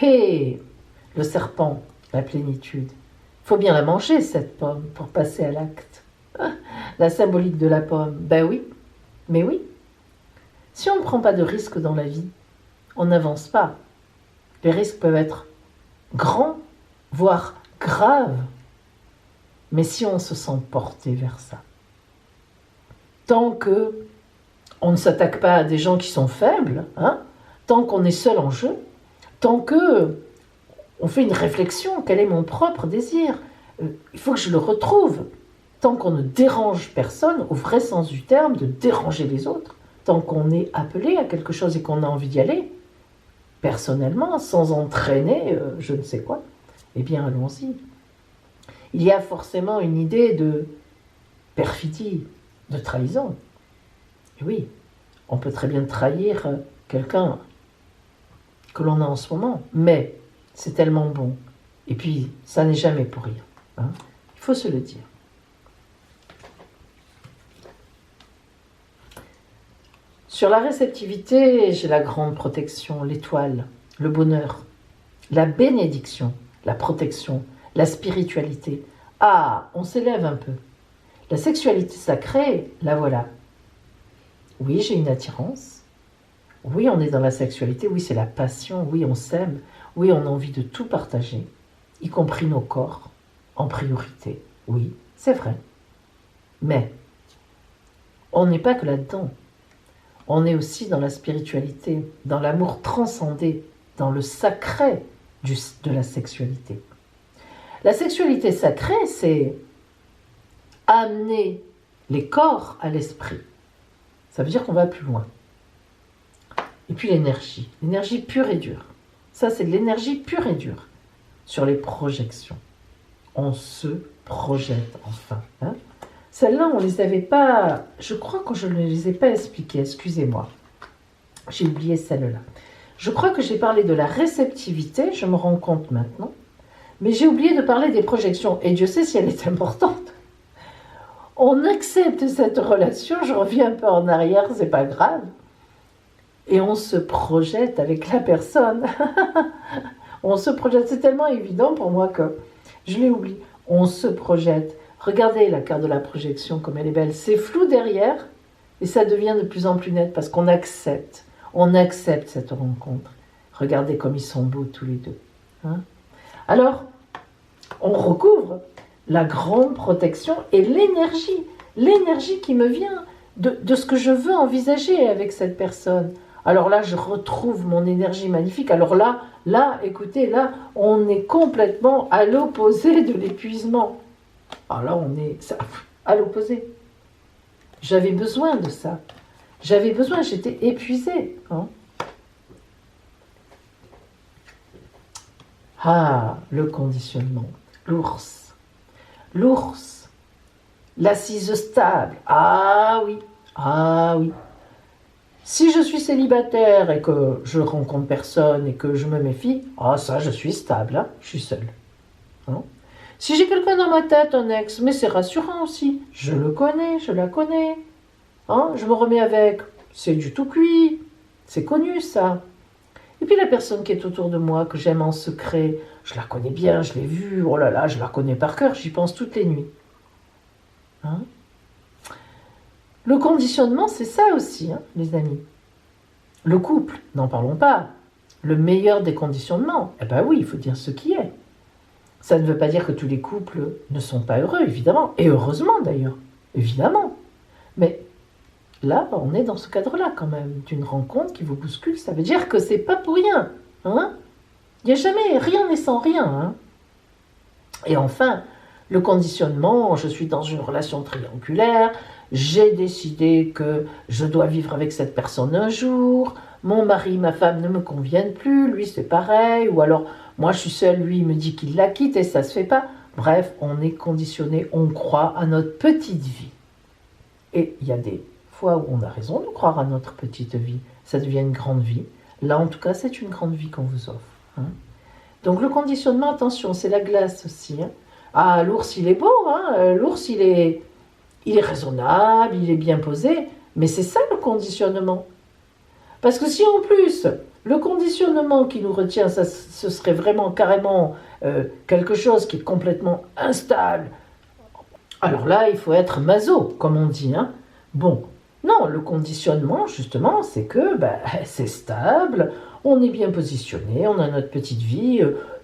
Hé, le serpent, la plénitude. Il faut bien la manger, cette pomme, pour passer à l'acte. La symbolique de la pomme, ben oui, mais oui. Si on ne prend pas de risques dans la vie, on n'avance pas. Les risques peuvent être grands, voire graves. Mais si on se sent porté vers ça, tant que on ne s'attaque pas à des gens qui sont faibles, hein, tant qu'on est seul en jeu, tant que on fait une réflexion, quel est mon propre désir? Il faut que je le retrouve. Tant qu'on ne dérange personne, au vrai sens du terme, de déranger les autres, tant qu'on est appelé à quelque chose et qu'on a envie d'y aller, personnellement, sans entraîner je ne sais quoi, eh bien allons-y. Il y a forcément une idée de perfidie, de trahison. Et oui, on peut très bien trahir quelqu'un que l'on a en ce moment, mais c'est tellement bon. Et puis, ça n'est jamais pour rien, hein. Il faut se le dire. Sur la réceptivité, j'ai la grande protection, l'étoile, le bonheur, la bénédiction, la protection, la spiritualité. Ah, on s'élève un peu. La sexualité sacrée, la voilà. Oui, j'ai une attirance. Oui, on est dans la sexualité. Oui, c'est la passion. Oui, on s'aime. Oui, on a envie de tout partager, y compris nos corps, en priorité. Oui, c'est vrai. Mais on n'est pas que là-dedans. On est aussi dans la spiritualité, dans l'amour transcendé, dans le sacré de la sexualité. La sexualité sacrée, c'est amener les corps à l'esprit. Ça veut dire qu'on va plus loin. Et puis l'énergie pure et dure. Ça, c'est de l'énergie pure et dure sur les projections. On se projette enfin. Hein. Celles-là, on ne les avait pas... Je crois que je ne les ai pas expliquées, excusez-moi. J'ai oublié celle-là. Je crois que j'ai parlé de la réceptivité, je me rends compte maintenant. Mais j'ai oublié de parler des projections. Et Dieu sait si elle est importante. On accepte cette relation, je reviens un peu en arrière, c'est pas grave. Et on se projette avec la personne. On se projette, c'est tellement évident pour moi que je l'ai oublié. On se projette. Regardez la carte de la projection, comme elle est belle. C'est flou derrière, et ça devient de plus en plus net parce qu'on accepte. On accepte cette rencontre. Regardez comme ils sont beaux tous les deux. Hein? Alors, on recouvre la grande protection et l'énergie qui me vient de ce que je veux envisager avec cette personne. Alors là, je retrouve mon énergie magnifique. Alors là, écoutez, là, on est complètement à l'opposé de l'épuisement. Alors là, on est à l'opposé. J'avais besoin de ça. J'étais épuisée. Hein. Ah, le conditionnement. L'ours. L'assise stable. Ah oui. Si je suis célibataire et que je rencontre personne et que je me méfie, ça, je suis stable, hein, je suis seule. Hein. Si j'ai quelqu'un dans ma tête, un ex, mais c'est rassurant aussi. Je le connais, je la connais. Hein, je me remets avec. C'est du tout cuit. C'est connu, ça. Et puis la personne qui est autour de moi, que j'aime en secret, je la connais bien, je l'ai vue, oh là là, je la connais par cœur, j'y pense toutes les nuits. Hein. Le conditionnement, c'est ça aussi, hein, les amis. Le couple, n'en parlons pas. Le meilleur des conditionnements, eh ben oui, il faut dire ce qui est. Ça ne veut pas dire que tous les couples ne sont pas heureux, évidemment, et heureusement d'ailleurs, évidemment. Mais là, on est dans ce cadre-là quand même, d'une rencontre qui vous bouscule, ça veut dire que c'est pas pour rien. Hein. Il n'y a jamais, rien n'est sans rien. Hein. Et enfin, le conditionnement, je suis dans une relation triangulaire, j'ai décidé que je dois vivre avec cette personne un jour, mon mari, ma femme ne me conviennent plus, lui c'est pareil, ou alors moi je suis seule, lui il me dit qu'il la quitte et ça se fait pas. Bref, on est conditionné, on croit à notre petite vie. Et il y a des fois où on a raison de croire à notre petite vie, ça devient une grande vie. Là en tout cas, c'est une grande vie qu'on vous offre. Hein. Donc le conditionnement, attention, c'est la glace aussi. Hein. Ah, l'ours il est beau, hein. L'ours il est raisonnable, il est bien posé, mais c'est ça le conditionnement. Parce que si en plus, le conditionnement qui nous retient, ce serait vraiment carrément quelque chose qui est complètement instable, alors là, il faut être maso, comme on dit. Hein. Bon, non, le conditionnement, justement, c'est que c'est stable, on est bien positionné, on a notre petite vie,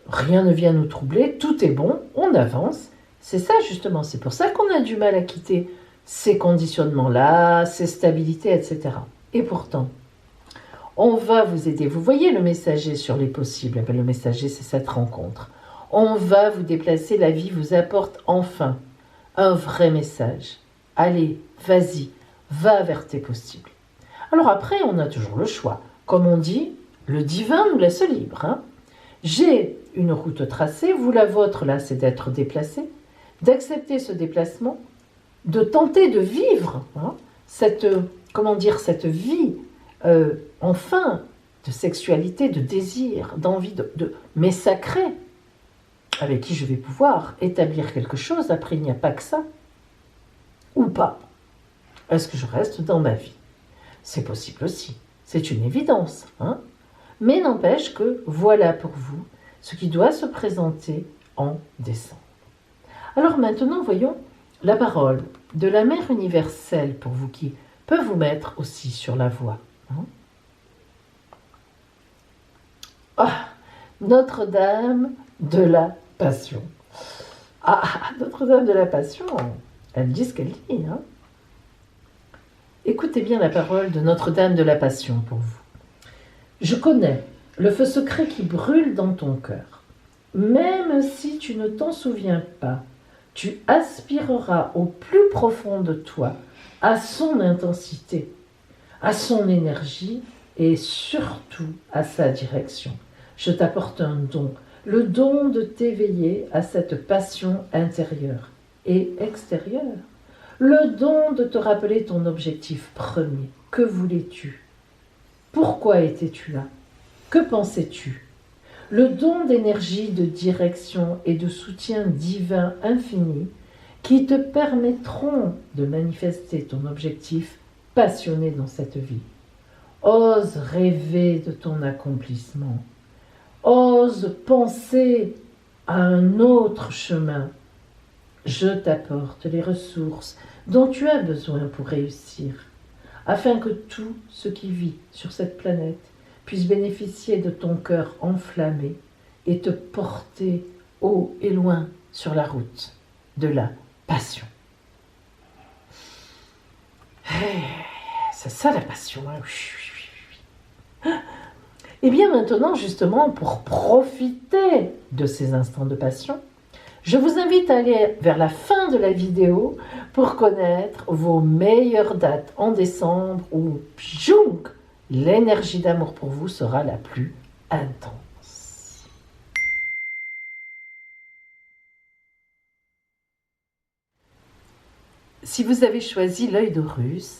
rien ne vient nous troubler, tout est bon, on avance. C'est ça, justement, c'est pour ça qu'on a du mal à quitter ces conditionnements-là, ces stabilités, etc. Et pourtant, on va vous aider. Vous voyez le messager sur les possibles. Le messager, c'est cette rencontre. On va vous déplacer. La vie vous apporte enfin un vrai message. Allez, vas-y, va vers tes possibles. Alors après, on a toujours le choix. Comme on dit, le divin nous laisse libre. Hein. J'ai une route tracée. Vous, la vôtre, là, c'est d'être déplacé, d'accepter ce déplacement, de tenter de vivre cette vie enfin de sexualité, de désir, d'envie de mais sacré, avec qui je vais pouvoir établir quelque chose. Après, il n'y a pas que ça. Ou pas. Est-ce que je reste dans ma vie? C'est possible aussi. C'est une évidence. Hein. Mais n'empêche que voilà pour vous ce qui doit se présenter en décembre. Alors maintenant, voyons la parole de la Mère universelle pour vous qui peut vous mettre aussi sur la voie. Hein. Notre-Dame de la Passion. Notre-Dame de la Passion, elle dit ce qu'elle dit. Hein. Écoutez bien la parole de Notre-Dame de la Passion pour vous. Je connais le feu secret qui brûle dans ton cœur. Même si tu ne t'en souviens pas, tu aspireras au plus profond de toi, à son intensité, à son énergie et surtout à sa direction. Je t'apporte un don, le don de t'éveiller à cette passion intérieure et extérieure, le don de te rappeler ton objectif premier. Que voulais-tu? Pourquoi étais-tu là? Que pensais-tu? Le don d'énergie, de direction et de soutien divin infini qui te permettront de manifester ton objectif passionné dans cette vie. Ose rêver de ton accomplissement. Ose penser à un autre chemin. Je t'apporte les ressources dont tu as besoin pour réussir, afin que tout ce qui vit sur cette planète puisse bénéficier de ton cœur enflammé et te porter haut et loin sur la route de la passion. C'est ça la passion. Et bien maintenant, justement, pour profiter de ces instants de passion, je vous invite à aller vers la fin de la vidéo pour connaître vos meilleures dates en décembre où pjounk, l'énergie d'amour pour vous sera la plus intense. Si vous avez choisi l'œil d'Horus,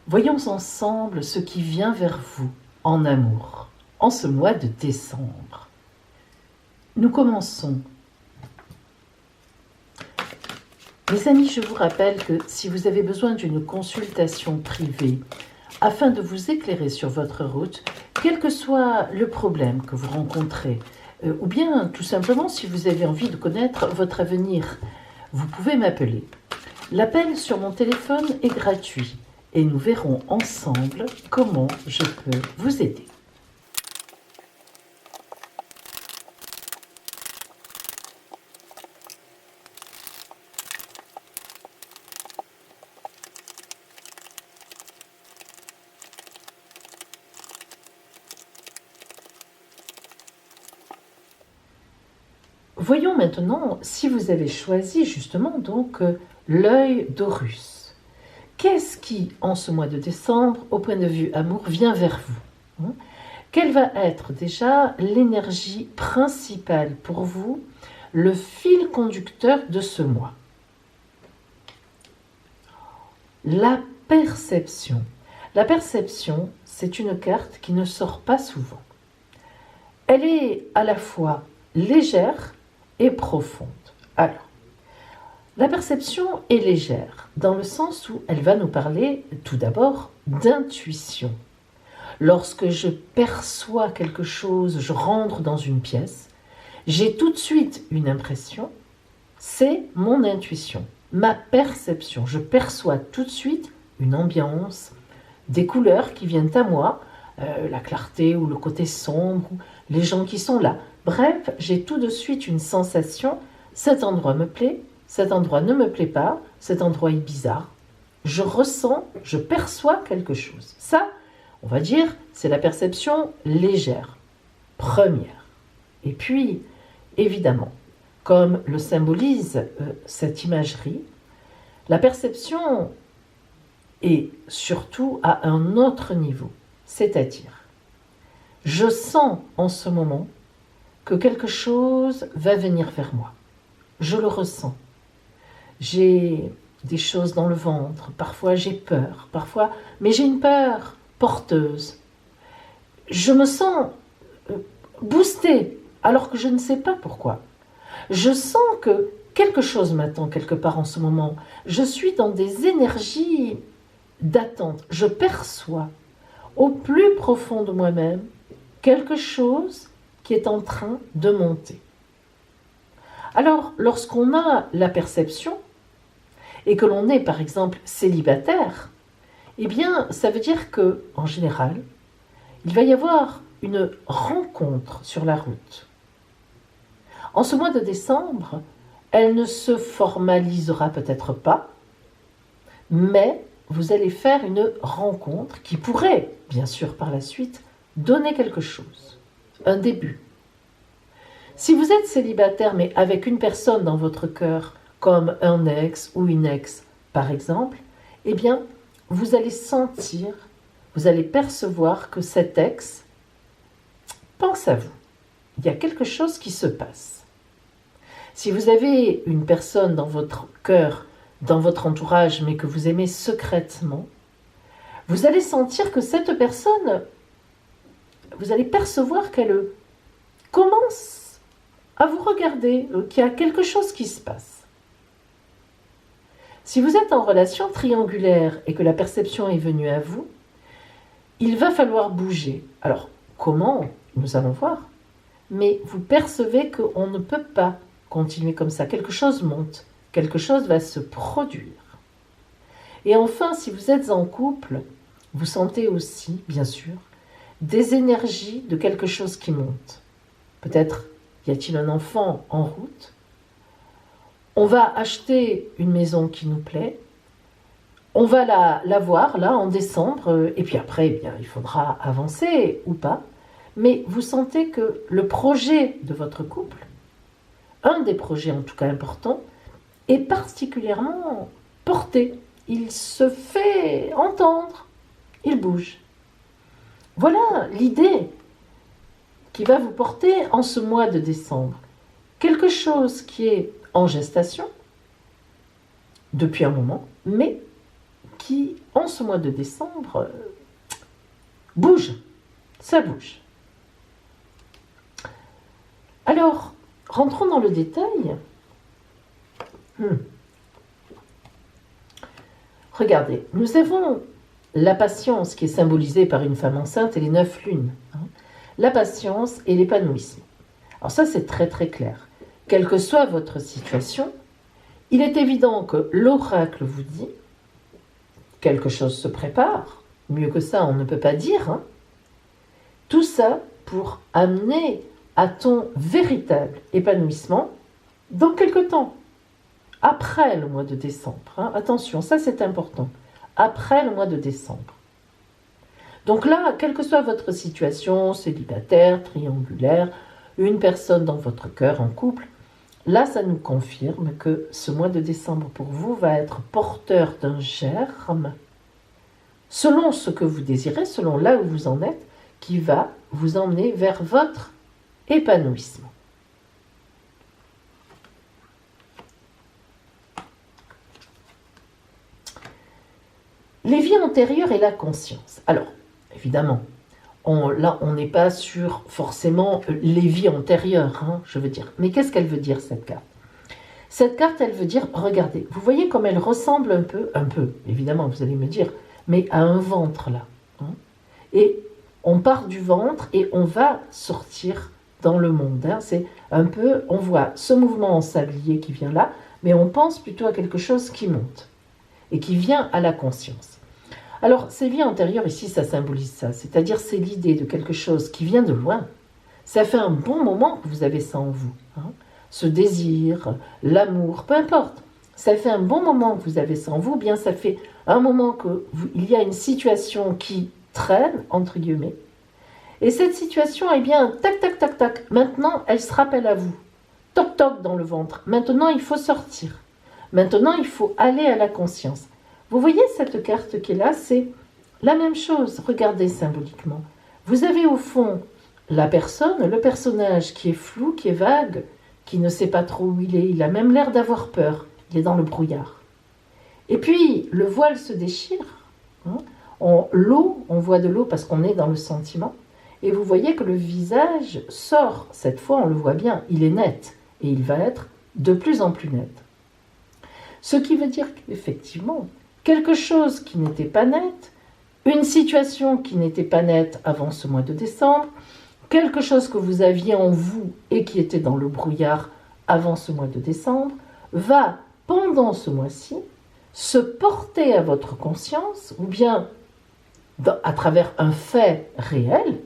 voyons ensemble ce qui vient vers vous en amour, en ce mois de décembre. Nous commençons. Mes amis, je vous rappelle que si vous avez besoin d'une consultation privée afin de vous éclairer sur votre route, quel que soit le problème que vous rencontrez, ou bien tout simplement si vous avez envie de connaître votre avenir, vous pouvez m'appeler. L'appel sur mon téléphone est gratuit et nous verrons ensemble comment je peux vous aider. Voyons maintenant si vous avez choisi justement donc l'œil d'Horus. Qu'est-ce qui, en ce mois de décembre, au point de vue amour, vient vers vous? Quelle va être déjà l'énergie principale pour vous, le fil conducteur de ce mois? La perception. La perception, c'est une carte qui ne sort pas souvent. Elle est à la fois légère et profonde. Alors, la perception est légère, dans le sens où elle va nous parler tout d'abord d'intuition. Lorsque je perçois quelque chose, je rentre dans une pièce, j'ai tout de suite une impression, c'est mon intuition, ma perception. Je perçois tout de suite une ambiance, des couleurs qui viennent à moi, la clarté ou le côté sombre, les gens qui sont là. Bref, j'ai tout de suite une sensation, cet endroit me plaît, cet endroit ne me plaît pas, cet endroit est bizarre. Je ressens, je perçois quelque chose. Ça, on va dire, c'est la perception légère, première. Et puis, évidemment, comme le symbolise cette imagerie, la perception est surtout à un autre niveau, c'est-à-dire, je sens en ce moment que quelque chose va venir vers moi. Je le ressens. J'ai des choses dans le ventre, parfois j'ai peur, mais j'ai une peur porteuse. Je me sens boostée, alors que je ne sais pas pourquoi. Je sens que quelque chose m'attend quelque part en ce moment. Je suis dans des énergies d'attente. Je perçois au plus profond de moi-même quelque chose qui est en train de monter. Alors, lorsqu'on a la perception, et que l'on est par exemple célibataire, eh bien, ça veut dire que, en général, il va y avoir une rencontre sur la route. En ce mois de décembre, elle ne se formalisera peut-être pas, mais vous allez faire une rencontre qui pourrait, bien sûr, par la suite, donner quelque chose. Un début. Si vous êtes célibataire mais avec une personne dans votre cœur, comme un ex ou une ex par exemple, eh bien vous allez sentir, vous allez percevoir que cet ex pense à vous. Il y a quelque chose qui se passe. Si vous avez une personne dans votre cœur, dans votre entourage, mais que vous aimez secrètement, vous allez sentir que cette personne, vous allez percevoir qu'elle commence à vous regarder, qu'il y a quelque chose qui se passe. Si vous êtes en relation triangulaire et que la perception est venue à vous, il va falloir bouger. Alors, comment? Nous allons voir. Mais vous percevez qu'on ne peut pas continuer comme ça. Quelque chose monte, quelque chose va se produire. Et enfin, si vous êtes en couple, vous sentez aussi, bien sûr, des énergies de quelque chose qui monte. Peut-être Y a-t-il un enfant en route? On va acheter une maison qui nous plaît. On va la voir là en décembre. Et puis après, eh bien, il faudra avancer ou pas. Mais vous sentez que le projet de votre couple, un des projets en tout cas importants, est particulièrement porté. Il se fait entendre. Il bouge. Voilà l'idée qui va vous porter en ce mois de décembre. Quelque chose qui est en gestation depuis un moment, mais qui, en ce mois de décembre, bouge. Ça bouge. Alors, rentrons dans le détail. Regardez, nous avons la patience qui est symbolisée par une femme enceinte et les 9 lunes. La patience et l'épanouissement. Alors ça, c'est très très clair. Quelle que soit votre situation, il est évident que l'oracle vous dit quelque chose se prépare. Mieux que ça, on ne peut pas dire. Tout ça pour amener à ton véritable épanouissement dans quelque temps. Après le mois de décembre. Attention, ça c'est important. Après le mois de décembre. Donc là, quelle que soit votre situation, célibataire, triangulaire, une personne dans votre cœur en couple, là ça nous confirme que ce mois de décembre pour vous va être porteur d'un germe, selon ce que vous désirez, selon là où vous en êtes, qui va vous emmener vers votre épanouissement. Les vies antérieures et la conscience. Alors, évidemment, là, on n'est pas sur forcément les vies antérieures, je veux dire. Mais qu'est-ce qu'elle veut dire, cette carte? Cette carte, elle veut dire, regardez, vous voyez comme elle ressemble un peu, évidemment, vous allez me dire, mais à un ventre, là. Et on part du ventre et on va sortir dans le monde. C'est un peu, on voit ce mouvement en sablier qui vient là, mais on pense plutôt à quelque chose qui monte et qui vient à la conscience. Alors, ces vies antérieures, ici, ça symbolise ça. C'est-à-dire, c'est l'idée de quelque chose qui vient de loin. Ça fait un bon moment que vous avez ça en vous. Ce désir, l'amour, peu importe. Ça fait un bon moment que vous avez ça en vous. Bien, ça fait un moment qu'il y a une situation qui traîne, entre guillemets. Et cette situation, eh bien, tac, tac, tac, tac. Maintenant, elle se rappelle à vous. Toc, toc dans le ventre. Maintenant, il faut sortir. Maintenant, il faut aller à la conscience. Vous voyez cette carte qui est là, c'est la même chose. Regardez symboliquement. Vous avez au fond la personne, le personnage qui est flou, qui est vague, qui ne sait pas trop où il est. Il a même l'air d'avoir peur. Il est dans le brouillard. Et puis, le voile se déchire. L'eau, on voit de l'eau parce qu'on est dans le sentiment. Et vous voyez que le visage sort. Cette fois, on le voit bien. Il est net. Et il va être de plus en plus net. Ce qui veut dire qu'effectivement, quelque chose qui n'était pas net, une situation qui n'était pas nette avant ce mois de décembre, quelque chose que vous aviez en vous et qui était dans le brouillard avant ce mois de décembre, va, pendant ce mois-ci, se porter à votre conscience, ou bien à travers un fait réel,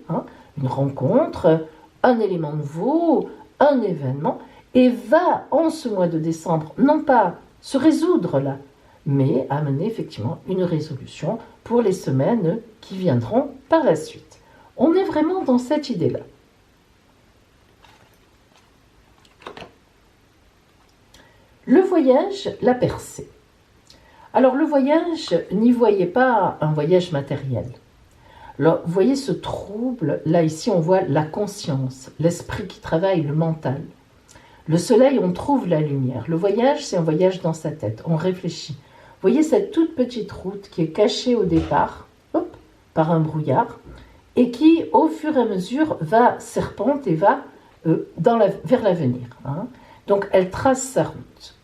une rencontre, un élément nouveau, un événement, et va, en ce mois de décembre, non pas se résoudre là, mais amener effectivement une résolution pour les semaines qui viendront par la suite. On est vraiment dans cette idée-là. Le voyage, la percée. Alors le voyage, n'y voyez pas un voyage matériel. Alors, vous voyez ce trouble, là ici on voit la conscience, l'esprit qui travaille, le mental. Le soleil, on trouve la lumière. Le voyage, c'est un voyage dans sa tête, on réfléchit. Vous voyez cette toute petite route qui est cachée au départ, par un brouillard, et qui, au fur et à mesure, va serpente et va vers l'avenir. Donc, elle trace sa route.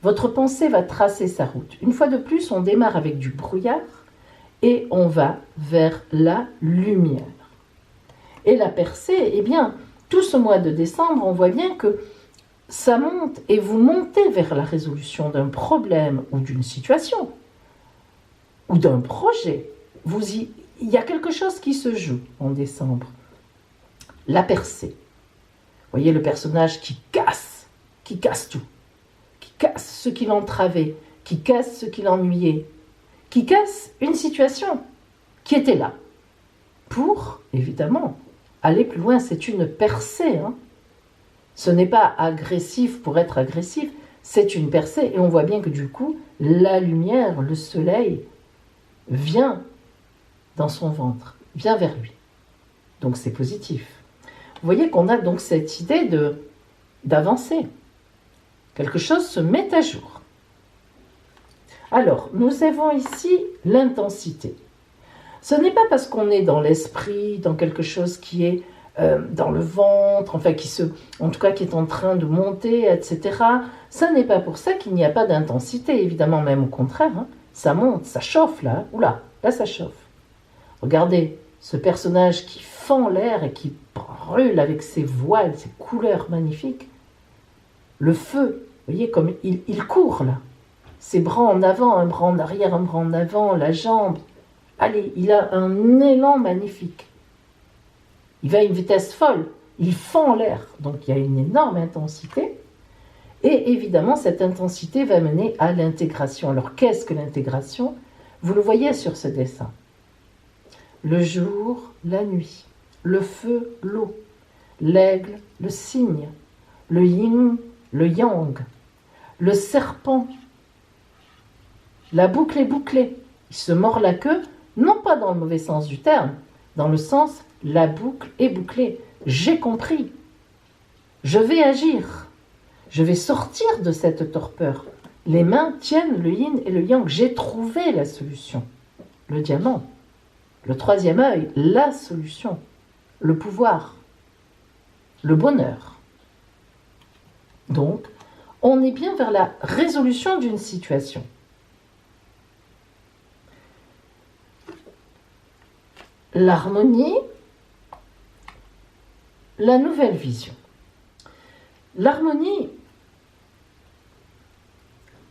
Votre pensée va tracer sa route. Une fois de plus, on démarre avec du brouillard et on va vers la lumière. Et la percée, eh bien, tout ce mois de décembre, on voit bien que ça monte et vous montez vers la résolution d'un problème ou d'une situation ou d'un projet. Il y a quelque chose qui se joue en décembre. La percée. voyez le personnage qui casse tout, qui casse ce qui l'entravait, qui casse ce qui l'ennuyait, qui casse une situation qui était là. Pour, évidemment, aller plus loin, c'est une percée. Ce n'est pas agressif pour être agressif, c'est une percée. Et on voit bien que du coup, la lumière, le soleil, vient dans son ventre, vient vers lui. Donc c'est positif. Vous voyez qu'on a donc cette idée d'avancer. Quelque chose se met à jour. Alors, nous avons ici l'intensité. Ce n'est pas parce qu'on est dans l'esprit, dans quelque chose qui est dans le ventre, enfin en tout cas qui est en train de monter, etc. Ça n'est pas pour ça qu'il n'y a pas d'intensité, évidemment, même au contraire. Ça monte, ça chauffe là. Oula, là ça chauffe. Regardez ce personnage qui fend l'air et qui brûle avec ses voiles, ses couleurs magnifiques. Le feu, vous voyez comme il court là. Ses bras en avant, un bras en arrière, un bras en avant, la jambe. Allez, il a un élan magnifique. Il va à une vitesse folle. Il fend l'air. Donc il y a une énorme intensité. Et évidemment, cette intensité va mener à l'intégration. Alors qu'est-ce que l'intégration? Vous le voyez sur ce dessin. Le jour, la nuit. Le feu, l'eau. L'aigle, le cygne. Le yin, le yang. Le serpent. La boucle est bouclée. Il se mord la queue, non pas dans le mauvais sens du terme, dans le sens la boucle est bouclée. J'ai compris. Je vais agir. Je vais sortir de cette torpeur. Les mains tiennent le yin et le yang. J'ai trouvé la solution. Le diamant. Le troisième œil, la solution. Le pouvoir. Le bonheur. Donc, on est bien vers la résolution d'une situation. L'harmonie, la nouvelle vision. L'harmonie,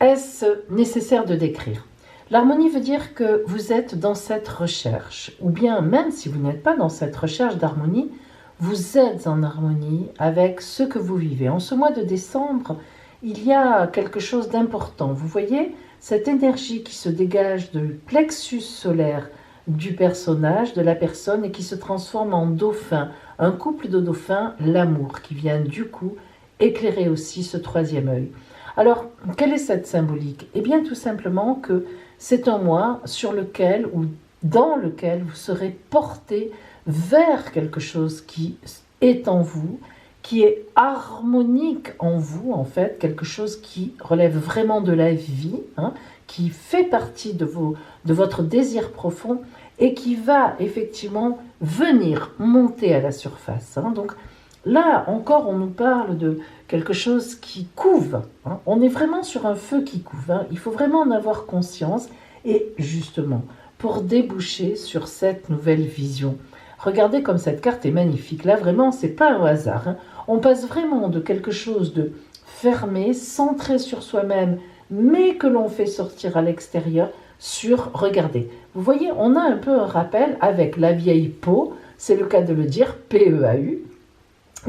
est-ce nécessaire de décrire? L'harmonie veut dire que vous êtes dans cette recherche, ou bien même si vous n'êtes pas dans cette recherche d'harmonie, vous êtes en harmonie avec ce que vous vivez. En ce mois de décembre, il y a quelque chose d'important. Vous voyez cette énergie qui se dégage du plexus solaire du personnage, de la personne, et qui se transforme en dauphin. Un couple de dauphins, l'amour, qui vient du coup éclairer aussi ce troisième œil. Alors, quelle est cette symbolique? Eh bien, tout simplement que c'est un mois sur lequel ou dans lequel vous serez porté vers quelque chose qui est en vous, qui est harmonique en vous, en fait, quelque chose qui relève vraiment de la vie, qui fait partie de votre désir profond et qui va effectivement venir monter à la surface. Donc là encore, on nous parle de quelque chose qui couve. On est vraiment sur un feu qui couve. Il faut vraiment en avoir conscience et justement, pour déboucher sur cette nouvelle vision. Regardez comme cette carte est magnifique. Là, vraiment, c'est pas un hasard. On passe vraiment de quelque chose de fermé, centré sur soi-même, mais que l'on fait sortir à l'extérieur sur, regardez, vous voyez, on a un peu un rappel avec la vieille peau, c'est le cas de le dire, P-E-A-U,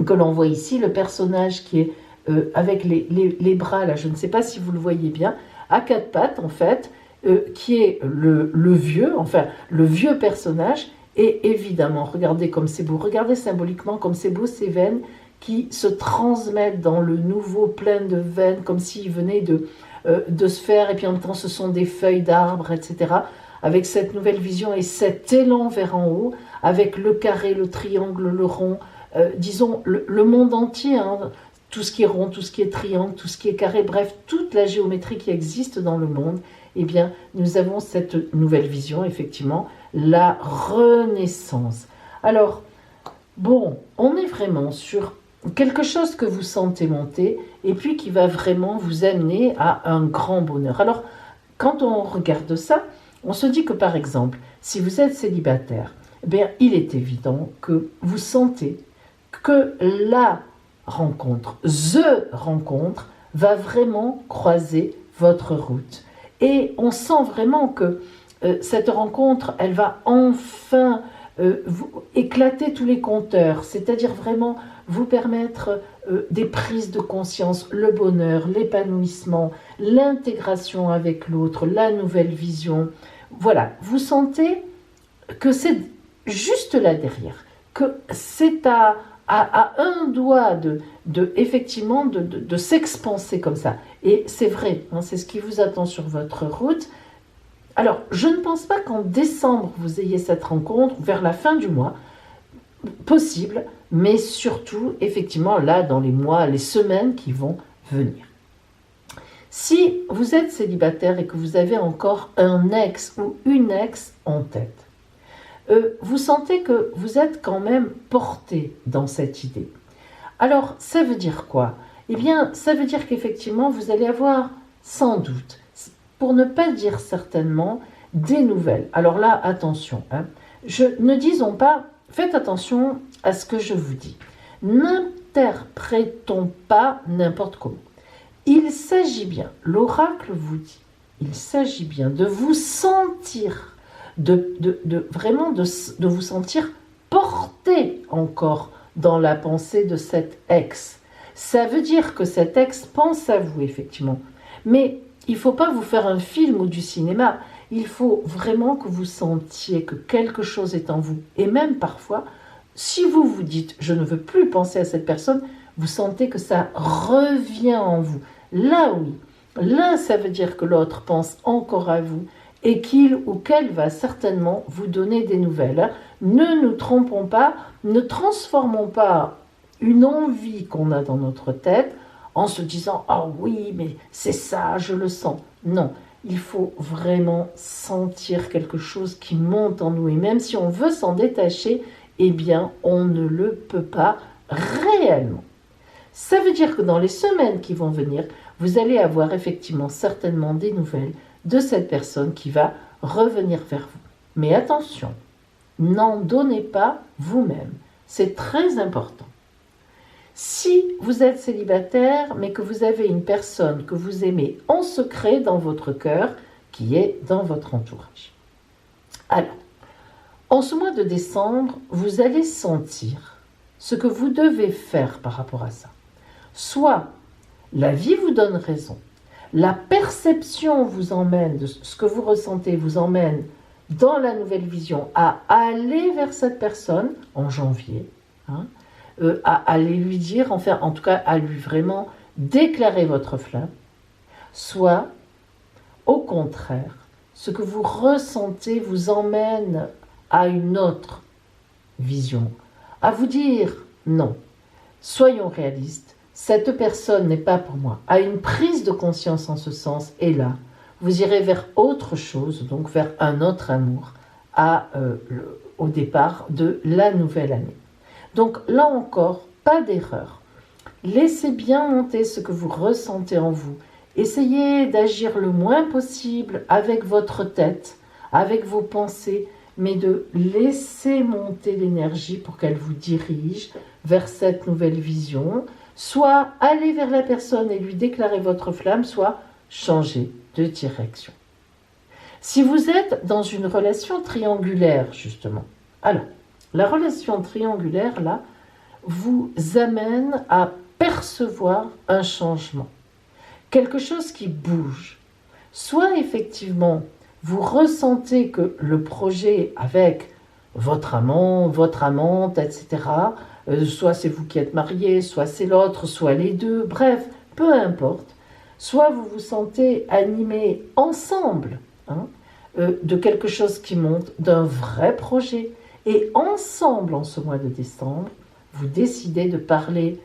que l'on voit ici, le personnage qui est avec les bras, là, je ne sais pas si vous le voyez bien, à quatre pattes, en fait, qui est le vieux personnage, et évidemment, regardez comme c'est beau, regardez symboliquement comme c'est beau ces veines qui se transmettent dans le nouveau plein de veines, comme s'il venait de se faire, et puis en même temps ce sont des feuilles d'arbres, etc., avec cette nouvelle vision et cet élan vers en haut, avec le carré, le triangle, le rond, disons le monde entier, tout ce qui est rond, tout ce qui est triangle, tout ce qui est carré, bref, toute la géométrie qui existe dans le monde, eh bien, nous avons cette nouvelle vision, effectivement, la renaissance. Alors, bon, on est vraiment sur quelque chose que vous sentez monter et puis qui va vraiment vous amener à un grand bonheur. Alors, quand on regarde ça, on se dit que par exemple, si vous êtes célibataire, eh bien, il est évident que vous sentez que la rencontre, the rencontre, va vraiment croiser votre route. Et on sent vraiment que cette rencontre, elle va enfin éclater tous les compteurs, c'est-à-dire vraiment vous permettre des prises de conscience, le bonheur, l'épanouissement, l'intégration avec l'autre, la nouvelle vision. Voilà, vous sentez que c'est juste là derrière, que c'est à un doigt effectivement de s'expanser comme ça. Et c'est vrai, hein, c'est ce qui vous attend sur votre route. Alors, je ne pense pas qu'en décembre, vous ayez cette rencontre, vers la fin du mois, possible, mais surtout, effectivement, là, dans les mois, les semaines qui vont venir. Si vous êtes célibataire et que vous avez encore un ex ou une ex en tête, vous sentez que vous êtes quand même porté dans cette idée. Alors, ça veut dire quoi? Eh bien, ça veut dire qu'effectivement, vous allez avoir, sans doute, pour ne pas dire certainement, des nouvelles. Alors là, attention, hein, ne disons pas, faites attention à ce que je vous dis. N'interprétons pas n'importe comment. Il s'agit bien, l'oracle vous dit, il s'agit bien de vous sentir, vraiment de vous sentir porté encore dans la pensée de cet ex. Ça veut dire que cet ex pense à vous, effectivement. Mais il ne faut pas vous faire un film ou du cinéma. Il faut vraiment que vous sentiez que quelque chose est en vous. Et même parfois, si vous vous dites « je ne veux plus penser à cette personne », vous sentez que ça revient en vous. Là, oui. Là, ça veut dire que l'autre pense encore à vous et qu'il ou qu'elle va certainement vous donner des nouvelles. Ne nous trompons pas, ne transformons pas une envie qu'on a dans notre tête en se disant « ah oui, mais c'est ça, je le sens ». Non, il faut vraiment sentir quelque chose qui monte en nous. Et même si on veut s'en détacher, eh bien, on ne le peut pas réellement. Ça veut dire que dans les semaines qui vont venir, vous allez avoir effectivement certainement des nouvelles de cette personne qui va revenir vers vous. Mais attention, n'en donnez pas vous-même. C'est très important. Si vous êtes célibataire, mais que vous avez une personne que vous aimez en secret dans votre cœur, qui est dans votre entourage. Alors, en ce mois de décembre, vous allez sentir ce que vous devez faire par rapport à ça. Soit la vie vous donne raison, la perception vous emmène, de ce que vous ressentez vous emmène dans la nouvelle vision à aller vers cette personne en janvier, à aller lui dire, enfin, en tout cas à lui vraiment déclarer votre flamme, soit au contraire, ce que vous ressentez vous emmène à une autre vision, à vous dire non, soyons réalistes, cette personne n'est pas pour moi, à une prise de conscience en ce sens, et là, vous irez vers autre chose, donc vers un autre amour, au départ de la nouvelle année. Donc là encore, pas d'erreur. Laissez bien monter ce que vous ressentez en vous. Essayez d'agir le moins possible avec votre tête, avec vos pensées, mais de laisser monter l'énergie pour qu'elle vous dirige vers cette nouvelle vision. Soit aller vers la personne et lui déclarer votre flamme, soit changer de direction. Si vous êtes dans une relation triangulaire, justement, alors, la relation triangulaire, là, vous amène à percevoir un changement. Quelque chose qui bouge. Soit, effectivement, vous ressentez que le projet avec votre amant, votre amante, etc., soit c'est vous qui êtes marié, soit c'est l'autre, soit les deux, bref, peu importe. Soit vous vous sentez animé ensemble de quelque chose qui monte, d'un vrai projet. Et ensemble, en ce mois de décembre, vous décidez de parler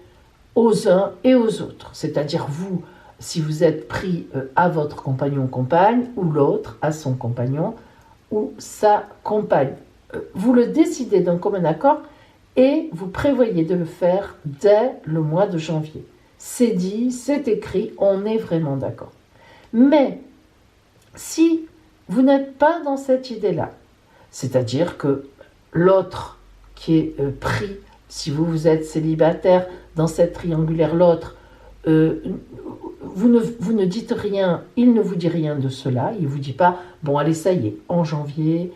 aux uns et aux autres. C'est-à-dire vous, si vous êtes pris à votre compagnon-compagne, ou l'autre à son compagnon ou sa compagne. Vous le décidez d'un commun accord et vous prévoyez de le faire dès le mois de janvier. C'est dit, c'est écrit, on est vraiment d'accord. Mais si vous n'êtes pas dans cette idée-là, c'est-à-dire que l'autre qui est pris, si vous êtes célibataire, dans cette triangulaire, l'autre, vous ne dites rien, il ne vous dit rien de cela, il ne vous dit pas, bon allez ça y est, en janvier,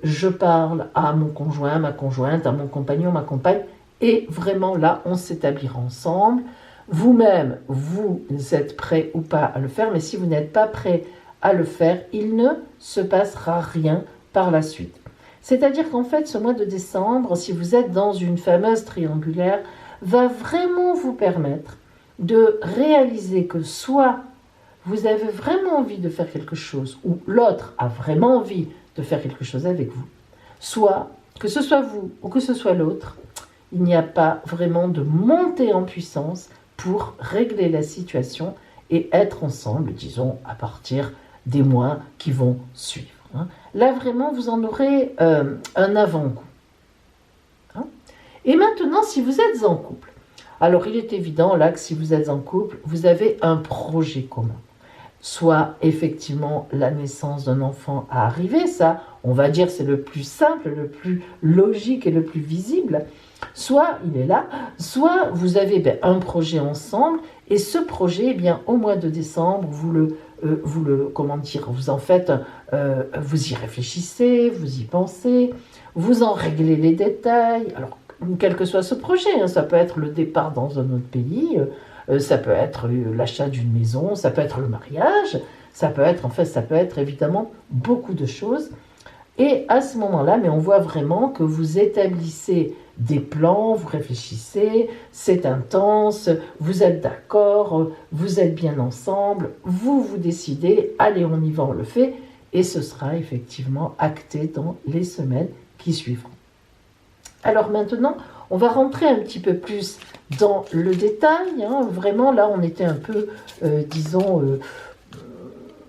je parle à mon conjoint, ma conjointe, à mon compagnon, ma compagne, Et vraiment là, on s'établira ensemble. Vous-même, vous êtes prêt ou pas à le faire, mais si vous n'êtes pas prêt à le faire, il ne se passera rien par la suite. C'est-à-dire qu'en fait, ce mois de décembre, si vous êtes dans une fameuse triangulaire, va vraiment vous permettre de réaliser que soit vous avez vraiment envie de faire quelque chose, ou l'autre a vraiment envie de faire quelque chose avec vous, soit que ce soit vous ou que ce soit l'autre, il n'y a pas vraiment de montée en puissance pour régler la situation et être ensemble, disons, à partir des mois qui vont suivre. Là, vraiment, vous en aurez un avant-goût. Et maintenant, si vous êtes en couple, alors il est évident là que si vous êtes en couple, vous avez un projet commun. Soit effectivement la naissance d'un enfant à arriver, ça, on va dire, c'est le plus simple, le plus logique et le plus visible. Soit il est là, soit vous avez un projet ensemble, et ce projet, au mois de décembre, vous en faites, vous y réfléchissez, vous y pensez, vous en réglez les détails. Alors, quel que soit ce projet, ça peut être le départ dans un autre pays, ça peut être l'achat d'une maison, ça peut être le mariage, ça peut être évidemment beaucoup de choses. Et à ce moment-là, on voit vraiment que vous établissez des plans, vous réfléchissez, c'est intense, vous êtes d'accord, vous êtes bien ensemble, vous décidez, allez, on y va, on le fait, et ce sera effectivement acté dans les semaines qui suivront. Alors maintenant, on va rentrer un petit peu plus dans le détail. Vraiment, là, on était un peu,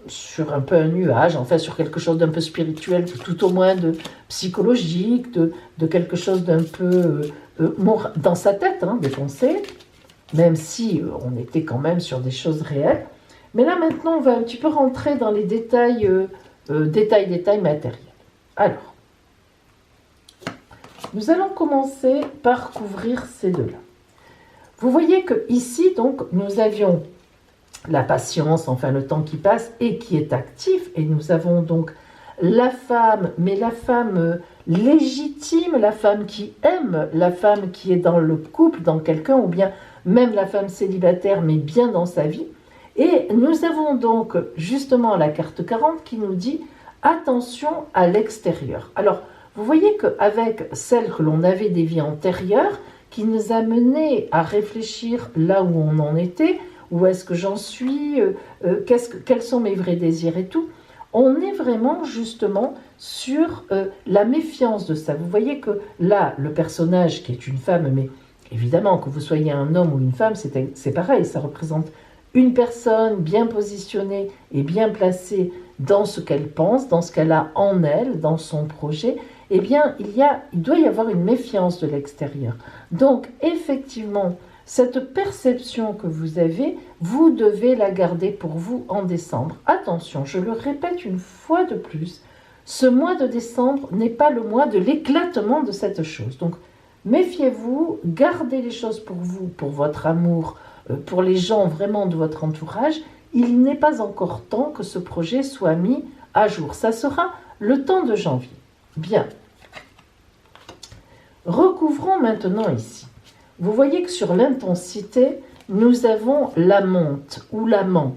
sur un peu un nuage, sur quelque chose d'un peu spirituel, tout au moins de psychologique, de quelque chose d'un peu dans sa tête, des pensées, même si on était quand même sur des choses réelles. Mais là, maintenant, on va un petit peu rentrer dans les détails, détails matériels. Alors, nous allons commencer par couvrir ces deux-là. Vous voyez que ici, donc, nous avions la patience, le temps qui passe et qui est actif, et nous avons donc la femme, mais la femme légitime, la femme qui aime, la femme qui est dans le couple, dans quelqu'un, ou bien même la femme célibataire, mais bien dans sa vie. Et nous avons donc justement la carte 40 qui nous dit « Attention à l'extérieur ». Alors, vous voyez qu'avec celle que l'on avait des vies antérieures, qui nous a mené à réfléchir là où on en était, où est-ce que j'en suis, quels sont mes vrais désirs et tout, on est vraiment justement sur la méfiance de ça. Vous voyez que là, le personnage qui est une femme, mais évidemment que vous soyez un homme ou une femme, c'est pareil, ça représente une personne bien positionnée et bien placée dans ce qu'elle pense, dans ce qu'elle a en elle, dans son projet. Il doit y avoir une méfiance de l'extérieur. Donc, effectivement, cette perception que vous avez, vous devez la garder pour vous en décembre. Attention, je le répète une fois de plus, ce mois de décembre n'est pas le mois de l'éclatement de cette chose. Donc, méfiez-vous, gardez les choses pour vous, pour votre amour, pour les gens vraiment de votre entourage. Il n'est pas encore temps que ce projet soit mis à jour. Ça sera le temps de janvier. Bien. Recouvrons maintenant ici. Vous voyez que sur l'intensité, nous avons l'amante ou l'amant.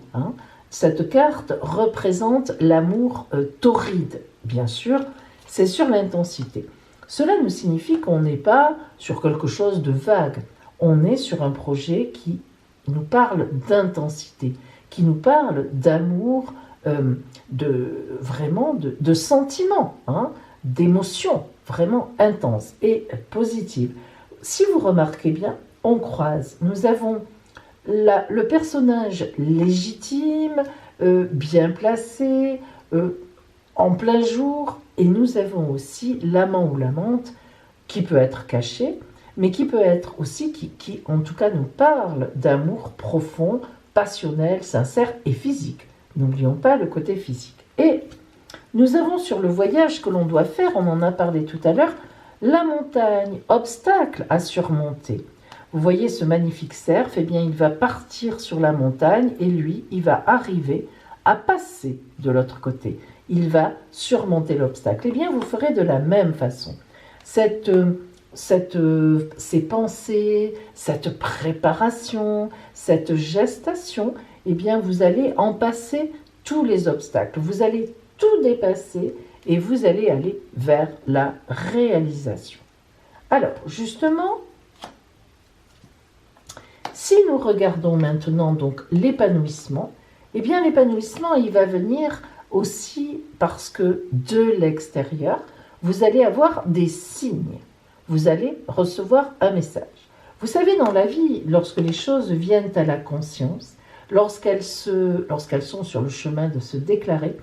Cette carte représente l'amour torride. Bien sûr, c'est sur l'intensité. Cela nous signifie qu'on n'est pas sur quelque chose de vague. On est sur un projet qui nous parle d'intensité, qui nous parle d'amour, de sentiments, d'émotions vraiment intenses et positives. Si vous remarquez bien, on croise. Nous avons le personnage légitime, bien placé, en plein jour, et nous avons aussi l'amant ou l'amante qui peut être caché, mais qui peut être aussi, qui en tout cas nous parle d'amour profond, passionnel, sincère et physique. N'oublions pas le côté physique. Et nous avons sur le voyage que l'on doit faire, on en a parlé tout à l'heure, la montagne, obstacle à surmonter. Vous voyez ce magnifique cerf, il va partir sur la montagne et lui, il va arriver à passer de l'autre côté. Il va surmonter l'obstacle. Vous ferez de la même façon. Cette ces pensées, cette préparation, cette gestation, eh bien vous allez en passer tous les obstacles. Vous allez tout dépasser et vous allez aller vers la réalisation. Alors, justement, si nous regardons maintenant donc l'épanouissement, eh bien l'épanouissement, il va venir aussi parce que de l'extérieur, vous allez avoir des signes. Vous allez recevoir un message. Vous savez, dans la vie, lorsque les choses viennent à la conscience, lorsqu'elles sont sur le chemin de se déclarer,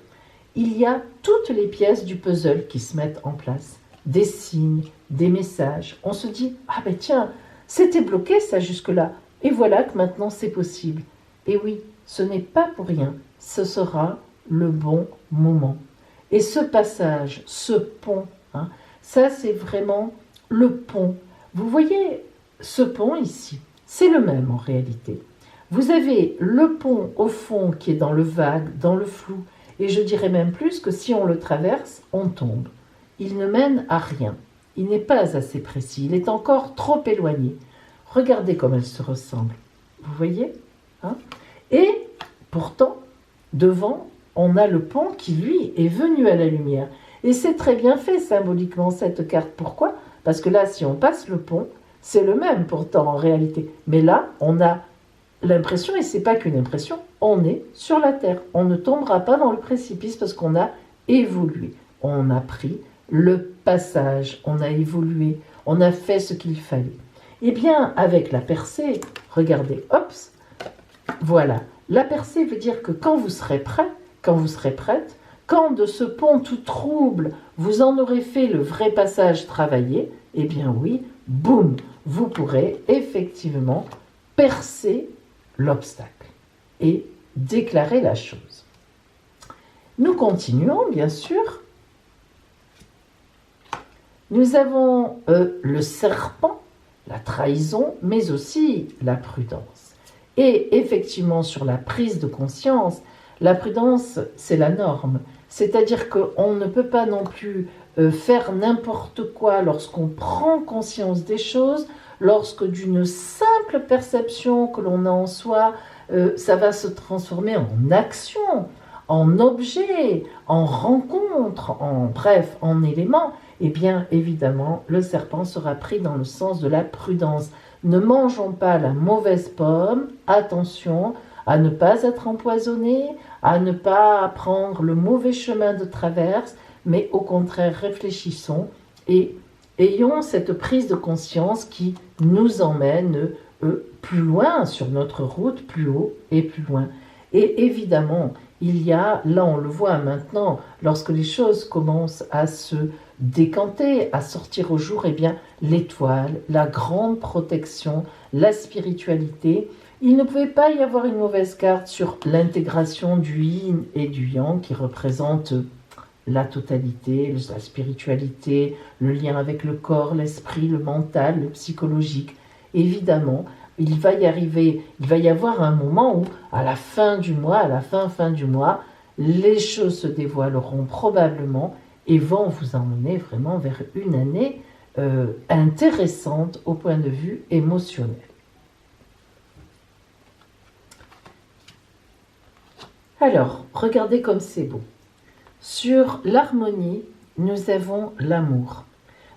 il y a toutes les pièces du puzzle qui se mettent en place. Des signes, des messages. On se dit, ah ben tiens, c'était bloqué ça jusque-là. Et voilà que maintenant c'est possible. Et oui, ce n'est pas pour rien. Ce sera le bon moment. Et ce passage, ce pont, ça c'est vraiment le pont. Vous voyez ce pont ici, c'est le même en réalité. Vous avez le pont au fond qui est dans le vague, dans le flou. Et je dirais même plus que si on le traverse, on tombe. Il ne mène à rien. Il n'est pas assez précis. Il est encore trop éloigné. Regardez comme elles se ressemblent. Vous voyez, Et pourtant, devant, on a le pont qui, lui, est venu à la lumière. Et c'est très bien fait symboliquement, cette carte. Pourquoi ? Parce que là, si on passe le pont, c'est le même pourtant en réalité. Mais là, on a l'impression, et c'est pas qu'une impression, on est sur la terre. On ne tombera pas dans le précipice parce qu'on a évolué. On a pris le passage, on a évolué, on a fait ce qu'il fallait. Eh bien, avec la percée, regardez, hop, voilà. La percée veut dire que quand vous serez prêt, quand vous serez prête, quand de ce pont tout trouble, vous en aurez fait le vrai passage travaillé, eh bien oui, boum, vous pourrez effectivement percer l'obstacle et déclarer la chose. Nous continuons, bien sûr. Nous avons le serpent, la trahison, mais aussi la prudence. Et effectivement, sur la prise de conscience, la prudence, c'est la norme. C'est-à-dire qu'on ne peut pas non plus faire n'importe quoi lorsqu'on prend conscience des choses, lorsque d'une simple perception que l'on a en soi, ça va se transformer en action, en objet, en rencontre, en élément. Eh bien, évidemment, le serpent sera pris dans le sens de la prudence. Ne mangeons pas la mauvaise pomme, attention à ne pas être empoisonné, à ne pas prendre le mauvais chemin de traverse, mais au contraire réfléchissons et ayons cette prise de conscience qui nous emmène plus loin sur notre route, plus haut et plus loin. Et évidemment, il y a, là on le voit maintenant, lorsque les choses commencent à se décanter, à sortir au jour, eh bien l'étoile, la grande protection, la spiritualité. Il ne pouvait pas y avoir une mauvaise carte sur l'intégration du yin et du yang qui représentent la totalité, la spiritualité, le lien avec le corps, l'esprit, le mental, le psychologique. Évidemment, il va y avoir un moment où, à la fin du mois, à la fin du mois, les choses se dévoileront probablement et vont vous emmener vraiment vers une année intéressante au point de vue émotionnel. Alors, regardez comme c'est beau. Sur l'harmonie, nous avons l'amour.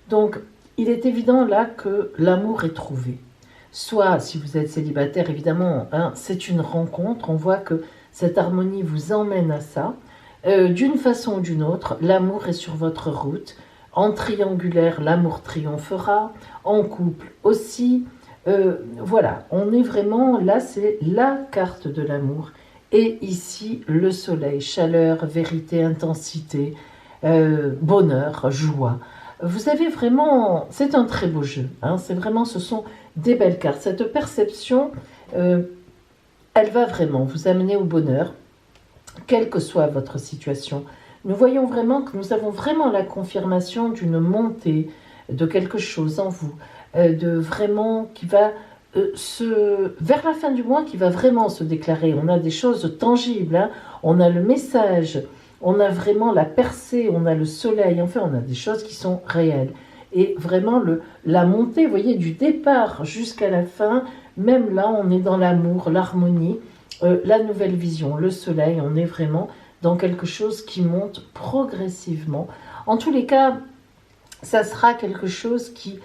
Donc, il est évident là que l'amour est trouvé. Soit, si vous êtes célibataire, évidemment, c'est une rencontre. On voit que cette harmonie vous emmène à ça. D'une façon ou d'une autre, l'amour est sur votre route. En triangulaire, l'amour triomphera. En couple aussi. Voilà, on est vraiment, là, c'est la carte de l'amour. Et ici, le soleil, chaleur, vérité, intensité, bonheur, joie. Vous avez vraiment, c'est un très beau jeu. C'est vraiment, ce sont des belles cartes. Cette perception, elle va vraiment vous amener au bonheur, quelle que soit votre situation. Nous voyons vraiment que nous avons vraiment la confirmation d'une montée de quelque chose en vous, de vraiment qui va vers la fin du mois qui va vraiment se déclarer. On a des choses tangibles, on a le message, on a vraiment la percée, on a le soleil, enfin on a des choses qui sont réelles. et vraiment la montée, vous voyez, du départ jusqu'à la fin, même là, on est dans l'amour, l'harmonie, la nouvelle vision, le soleil, on est vraiment dans quelque chose qui monte progressivement. En tous les cas, ça sera quelque chose qui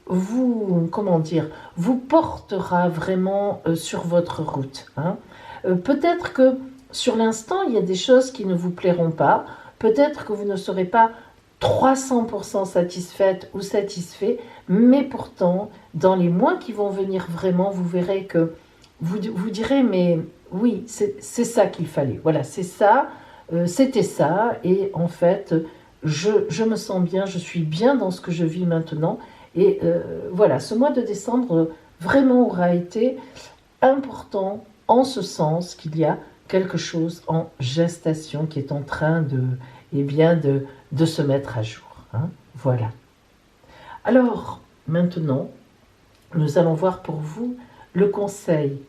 vous, comment dire, vous portera vraiment sur votre route. Hein. Peut-être que sur l'instant, il y a des choses qui ne vous plairont pas. Peut-être que vous ne serez pas 300% satisfaite ou satisfait, mais pourtant, dans les mois qui vont venir vraiment, vous verrez que vous direz, mais oui, c'est ça qu'il fallait. Voilà, c'est ça, c'était ça, et en fait, je me sens bien, je suis bien dans ce que je vis maintenant. Et voilà, ce mois de décembre vraiment aura été important en ce sens qu'il y a quelque chose en gestation qui est en train de se mettre à jour. Hein. Voilà. Alors, maintenant, nous allons voir pour vous le conseil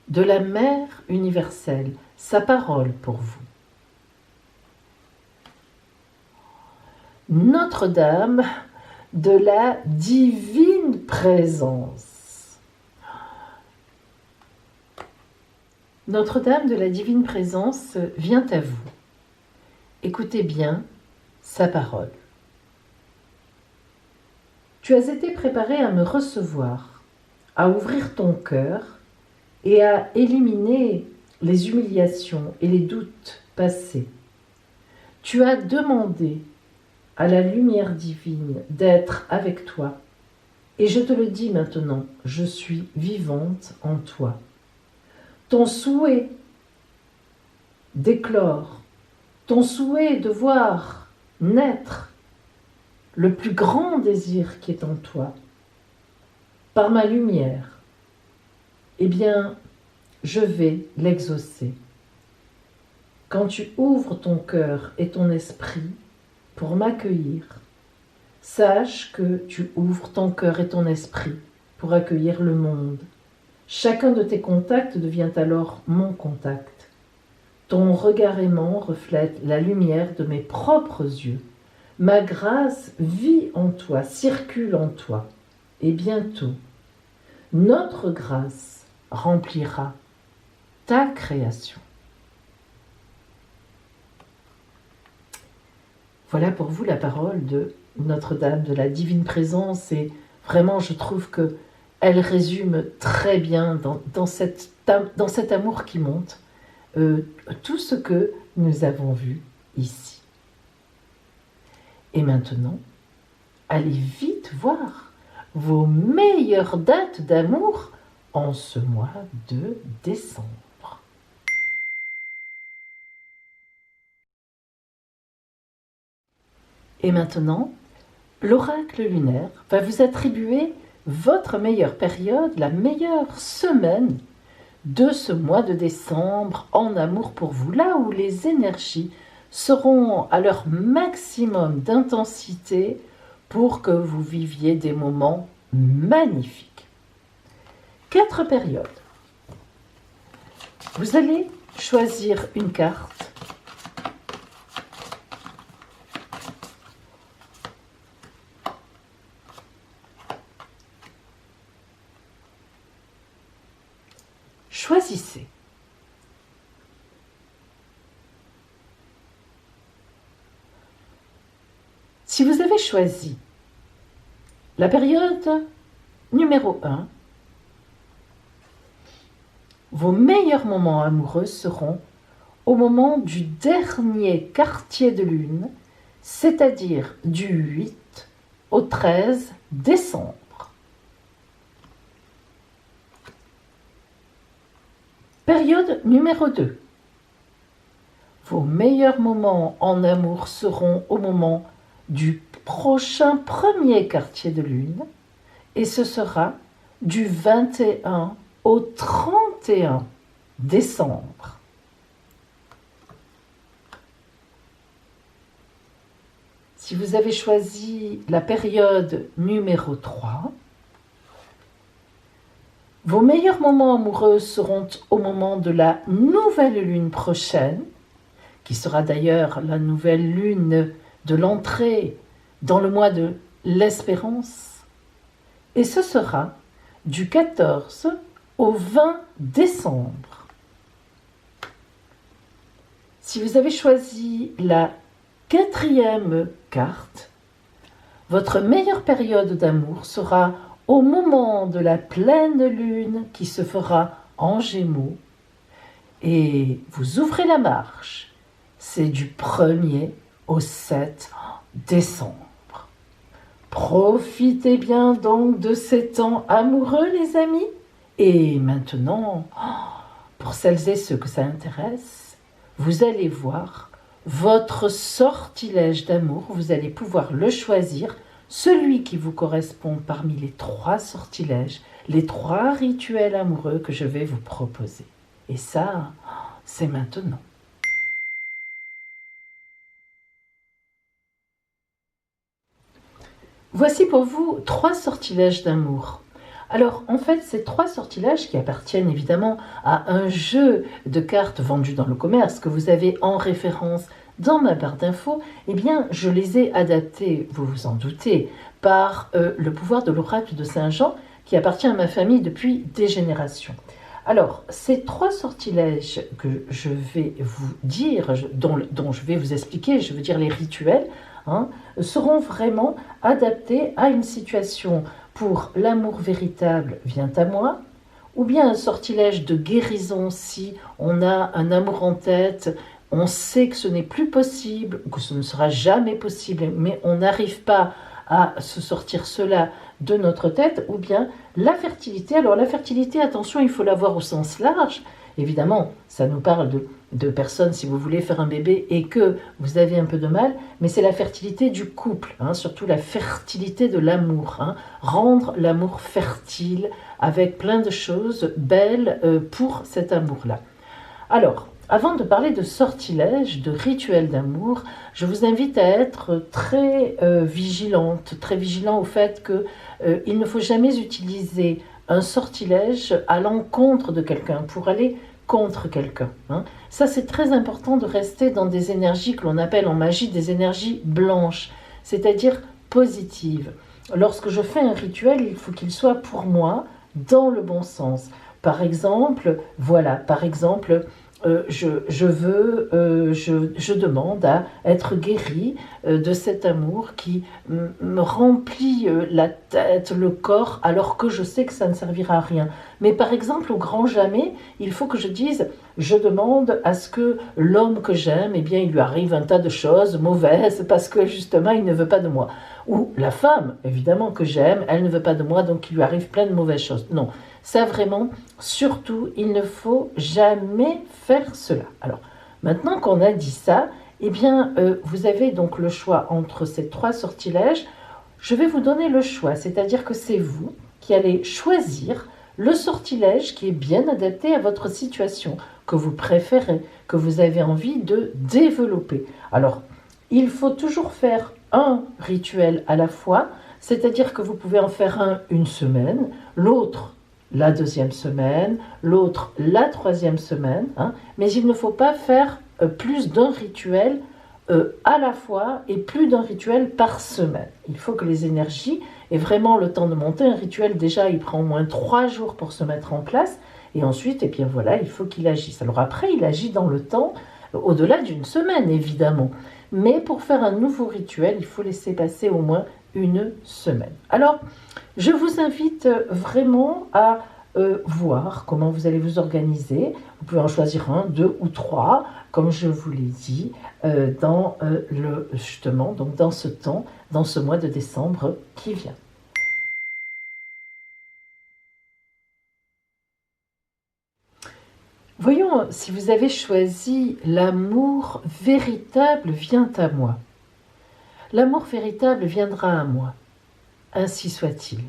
de la Mère universelle, sa parole pour vous. Notre-Dame de la divine présence. Notre-Dame de la divine présence vient à vous. Écoutez bien sa parole. Tu as été préparé à me recevoir, à ouvrir ton cœur et à éliminer les humiliations et les doutes passés. Tu as demandé à la lumière divine d'être avec toi. Et je te le dis maintenant, je suis vivante en toi. Ton souhait d'éclore, ton souhait de voir naître le plus grand désir qui est en toi, par ma lumière, eh bien, je vais l'exaucer. Quand tu ouvres ton cœur et ton esprit pour m'accueillir, sache que tu ouvres ton cœur et ton esprit pour accueillir le monde. Chacun de tes contacts devient alors mon contact. Ton regard aimant reflète la lumière de mes propres yeux. Ma grâce vit en toi, circule en toi. Et bientôt, notre grâce remplira ta création. Voilà pour vous la parole de Notre-Dame de la divine présence, et vraiment je trouve qu'elle résume très bien dans cet amour qui monte tout ce que nous avons vu ici. Et maintenant, allez vite voir vos meilleures dates d'amour en ce mois de décembre. Et maintenant, l'oracle lunaire va vous attribuer votre meilleure période, la meilleure semaine de ce mois de décembre en amour pour vous, là où les énergies seront à leur maximum d'intensité pour que vous viviez des moments magnifiques. 4 périodes. Vous allez choisir une carte. Choisissez. Si vous avez choisi la période numéro 1, vos meilleurs moments amoureux seront au moment du dernier quartier de lune, c'est-à-dire du 8 au 13 décembre. Période numéro 2. Vos meilleurs moments en amour seront au moment du prochain premier quartier de lune, et ce sera du 21 au 31 décembre. Si vous avez choisi la période numéro 3, vos meilleurs moments amoureux seront au moment de la nouvelle lune prochaine, qui sera d'ailleurs la nouvelle lune de l'entrée dans le mois de l'espérance. Et ce sera du 14 au 20 décembre. Si vous avez choisi la 4e carte, votre meilleure période d'amour sera au moment de la pleine lune qui se fera en Gémeaux. Et vous ouvrez la marche. C'est du 1er au 7 décembre. Profitez bien donc de ces temps amoureux, les amis. Et maintenant, pour celles et ceux que ça intéresse, vous allez voir votre sortilège d'amour. Vous allez pouvoir le choisir, celui qui vous correspond parmi les 3 sortilèges, les 3 rituels amoureux que je vais vous proposer. Et ça, c'est maintenant. Voici pour vous 3 sortilèges d'amour. Alors, en fait, ces 3 sortilèges qui appartiennent évidemment à un jeu de cartes vendu dans le commerce que vous avez en référence dans ma barre d'infos, eh bien, je les ai adaptés, vous vous en doutez, par le pouvoir de l'oracle de Saint-Jean qui appartient à ma famille depuis des générations. Alors, ces 3 sortilèges que je vais vous dire, dont je vais vous expliquer, je veux dire les rituels, seront vraiment adaptés à une situation pour l'amour véritable vient à moi, ou bien un sortilège de guérison si on a un amour en tête, on sait que ce n'est plus possible, que ce ne sera jamais possible, mais on n'arrive pas à se sortir cela de notre tête, ou bien la fertilité. Alors la fertilité, attention, il faut la voir au sens large. Évidemment, ça nous parle de personnes, si vous voulez faire un bébé et que vous avez un peu de mal, mais c'est la fertilité du couple, surtout la fertilité de l'amour. Rendre l'amour fertile avec plein de choses belles pour cet amour-là. Alors, avant de parler de sortilèges, de rituels d'amour, je vous invite à être très vigilante, très vigilant au fait qu'il ne faut jamais utiliser un sortilège à l'encontre de quelqu'un pour aller contre quelqu'un. Ça, c'est très important de rester dans des énergies que l'on appelle en magie des énergies blanches, c'est-à-dire positives. Lorsque je fais un rituel, il faut qu'il soit pour moi dans le bon sens. Par exemple, je demande à être guérie de cet amour qui me remplit la tête, le corps, alors que je sais que ça ne servira à rien. Mais par exemple, au grand jamais, il faut que je dise, je demande à ce que l'homme que j'aime, eh bien, il lui arrive un tas de choses mauvaises parce que justement, il ne veut pas de moi. Ou la femme, évidemment, que j'aime, elle ne veut pas de moi, donc il lui arrive plein de mauvaises choses. Non, ça vraiment, surtout, il ne faut jamais faire cela. Alors, maintenant qu'on a dit ça, eh bien, vous avez donc le choix entre ces 3 sortilèges. Je vais vous donner le choix, c'est-à-dire que c'est vous qui allez choisir le sortilège qui est bien adapté à votre situation, que vous préférez, que vous avez envie de développer. Alors, il faut toujours faire un rituel à la fois, c'est-à-dire que vous pouvez en faire un une semaine, l'autre la 2e semaine, l'autre la 3e semaine, mais il ne faut pas faire plus d'un rituel à la fois et plus d'un rituel par semaine. Il faut que les énergies aient vraiment le temps de monter. Un rituel, déjà, il prend au moins 3 jours pour se mettre en place, et ensuite, eh bien voilà, il faut qu'il agisse. Alors après, il agit dans le temps, au-delà d'une semaine, évidemment. Mais pour faire un nouveau rituel, il faut laisser passer au moins une semaine. Alors, je vous invite vraiment à voir comment vous allez vous organiser. Vous pouvez en choisir 1, 2 ou 3, comme je vous l'ai dit, justement, donc dans ce temps, dans ce mois de décembre qui vient. Voyons si vous avez choisi l'amour véritable vient à moi. L'amour véritable viendra à moi. Ainsi soit-il.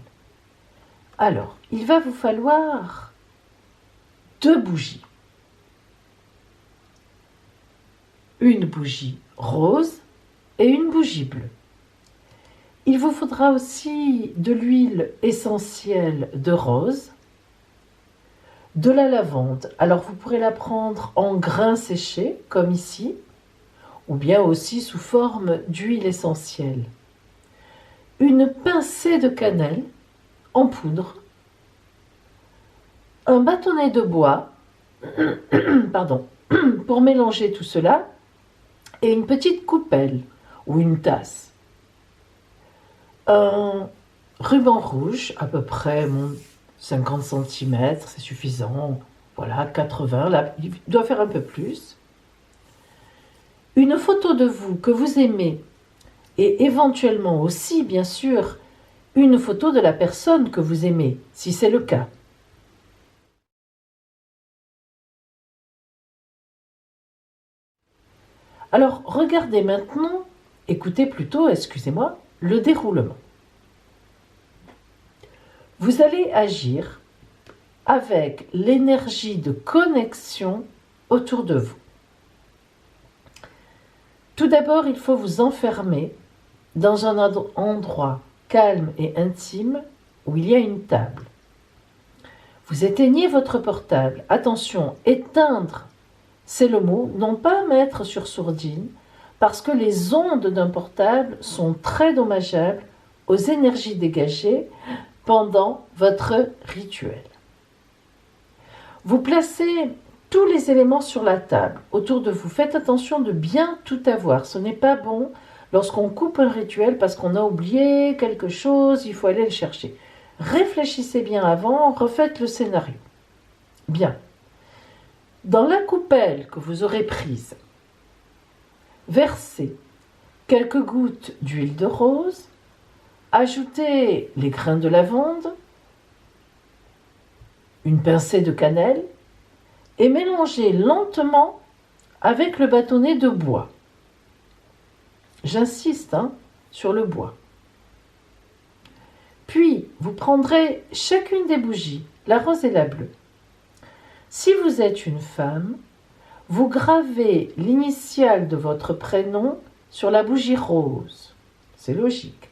Alors, il va vous falloir 2 bougies. Une bougie rose et une bougie bleue. Il vous faudra aussi de l'huile essentielle de rose, de la lavande. Alors, vous pourrez la prendre en grains séchés, comme ici, ou bien aussi sous forme d'huile essentielle. une pincée de cannelle en poudre, un bâtonnet de bois, pardon, pour mélanger tout cela, et une petite coupelle ou une tasse. Un ruban rouge, à peu près 50 cm, c'est suffisant. Voilà, 80, là, il doit faire un peu plus. Une photo de vous que vous aimez et éventuellement aussi, bien sûr, une photo de la personne que vous aimez, si c'est le cas. Alors, regardez maintenant, écoutez plutôt, excusez-moi, le déroulement. Vous allez agir avec l'énergie de connexion autour de vous. Tout d'abord, il faut vous enfermer dans un endroit calme et intime où il y a une table. Vous éteignez votre portable. Attention, éteindre, c'est le mot, non pas mettre sur sourdine, parce que les ondes d'un portable sont très dommageables aux énergies dégagées pendant votre rituel. Vous placez tous les éléments sur la table autour de vous. Faites attention de bien tout avoir. Ce n'est pas bon lorsqu'on coupe un rituel parce qu'on a oublié quelque chose, il faut aller le chercher. Réfléchissez bien avant, refaites le scénario. Bien. Dans la coupelle que vous aurez prise, versez quelques gouttes d'huile de rose, ajoutez les grains de lavande, une pincée de cannelle et mélangez lentement avec le bâtonnet de bois. J'insiste sur le bois. Puis, vous prendrez chacune des bougies, la rose et la bleue. Si vous êtes une femme, vous gravez l'initiale de votre prénom sur la bougie rose. C'est logique.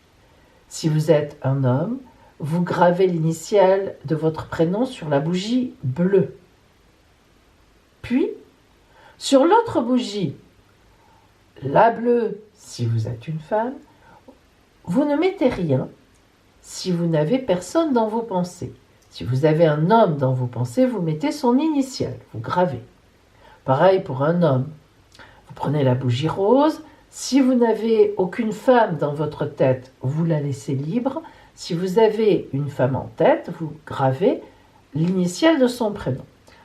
Si vous êtes un homme, vous gravez l'initiale de votre prénom sur la bougie bleue. Puis, sur l'autre bougie, la bleue si vous êtes une femme, vous ne mettez rien si vous n'avez personne dans vos pensées. Si vous avez un homme dans vos pensées, vous mettez son initiale, vous gravez. Pareil pour un homme. Vous prenez la bougie rose. Si vous n'avez aucune femme dans votre tête, vous la laissez libre. Si vous avez une femme en tête, vous gravez l'initiale de son prénom.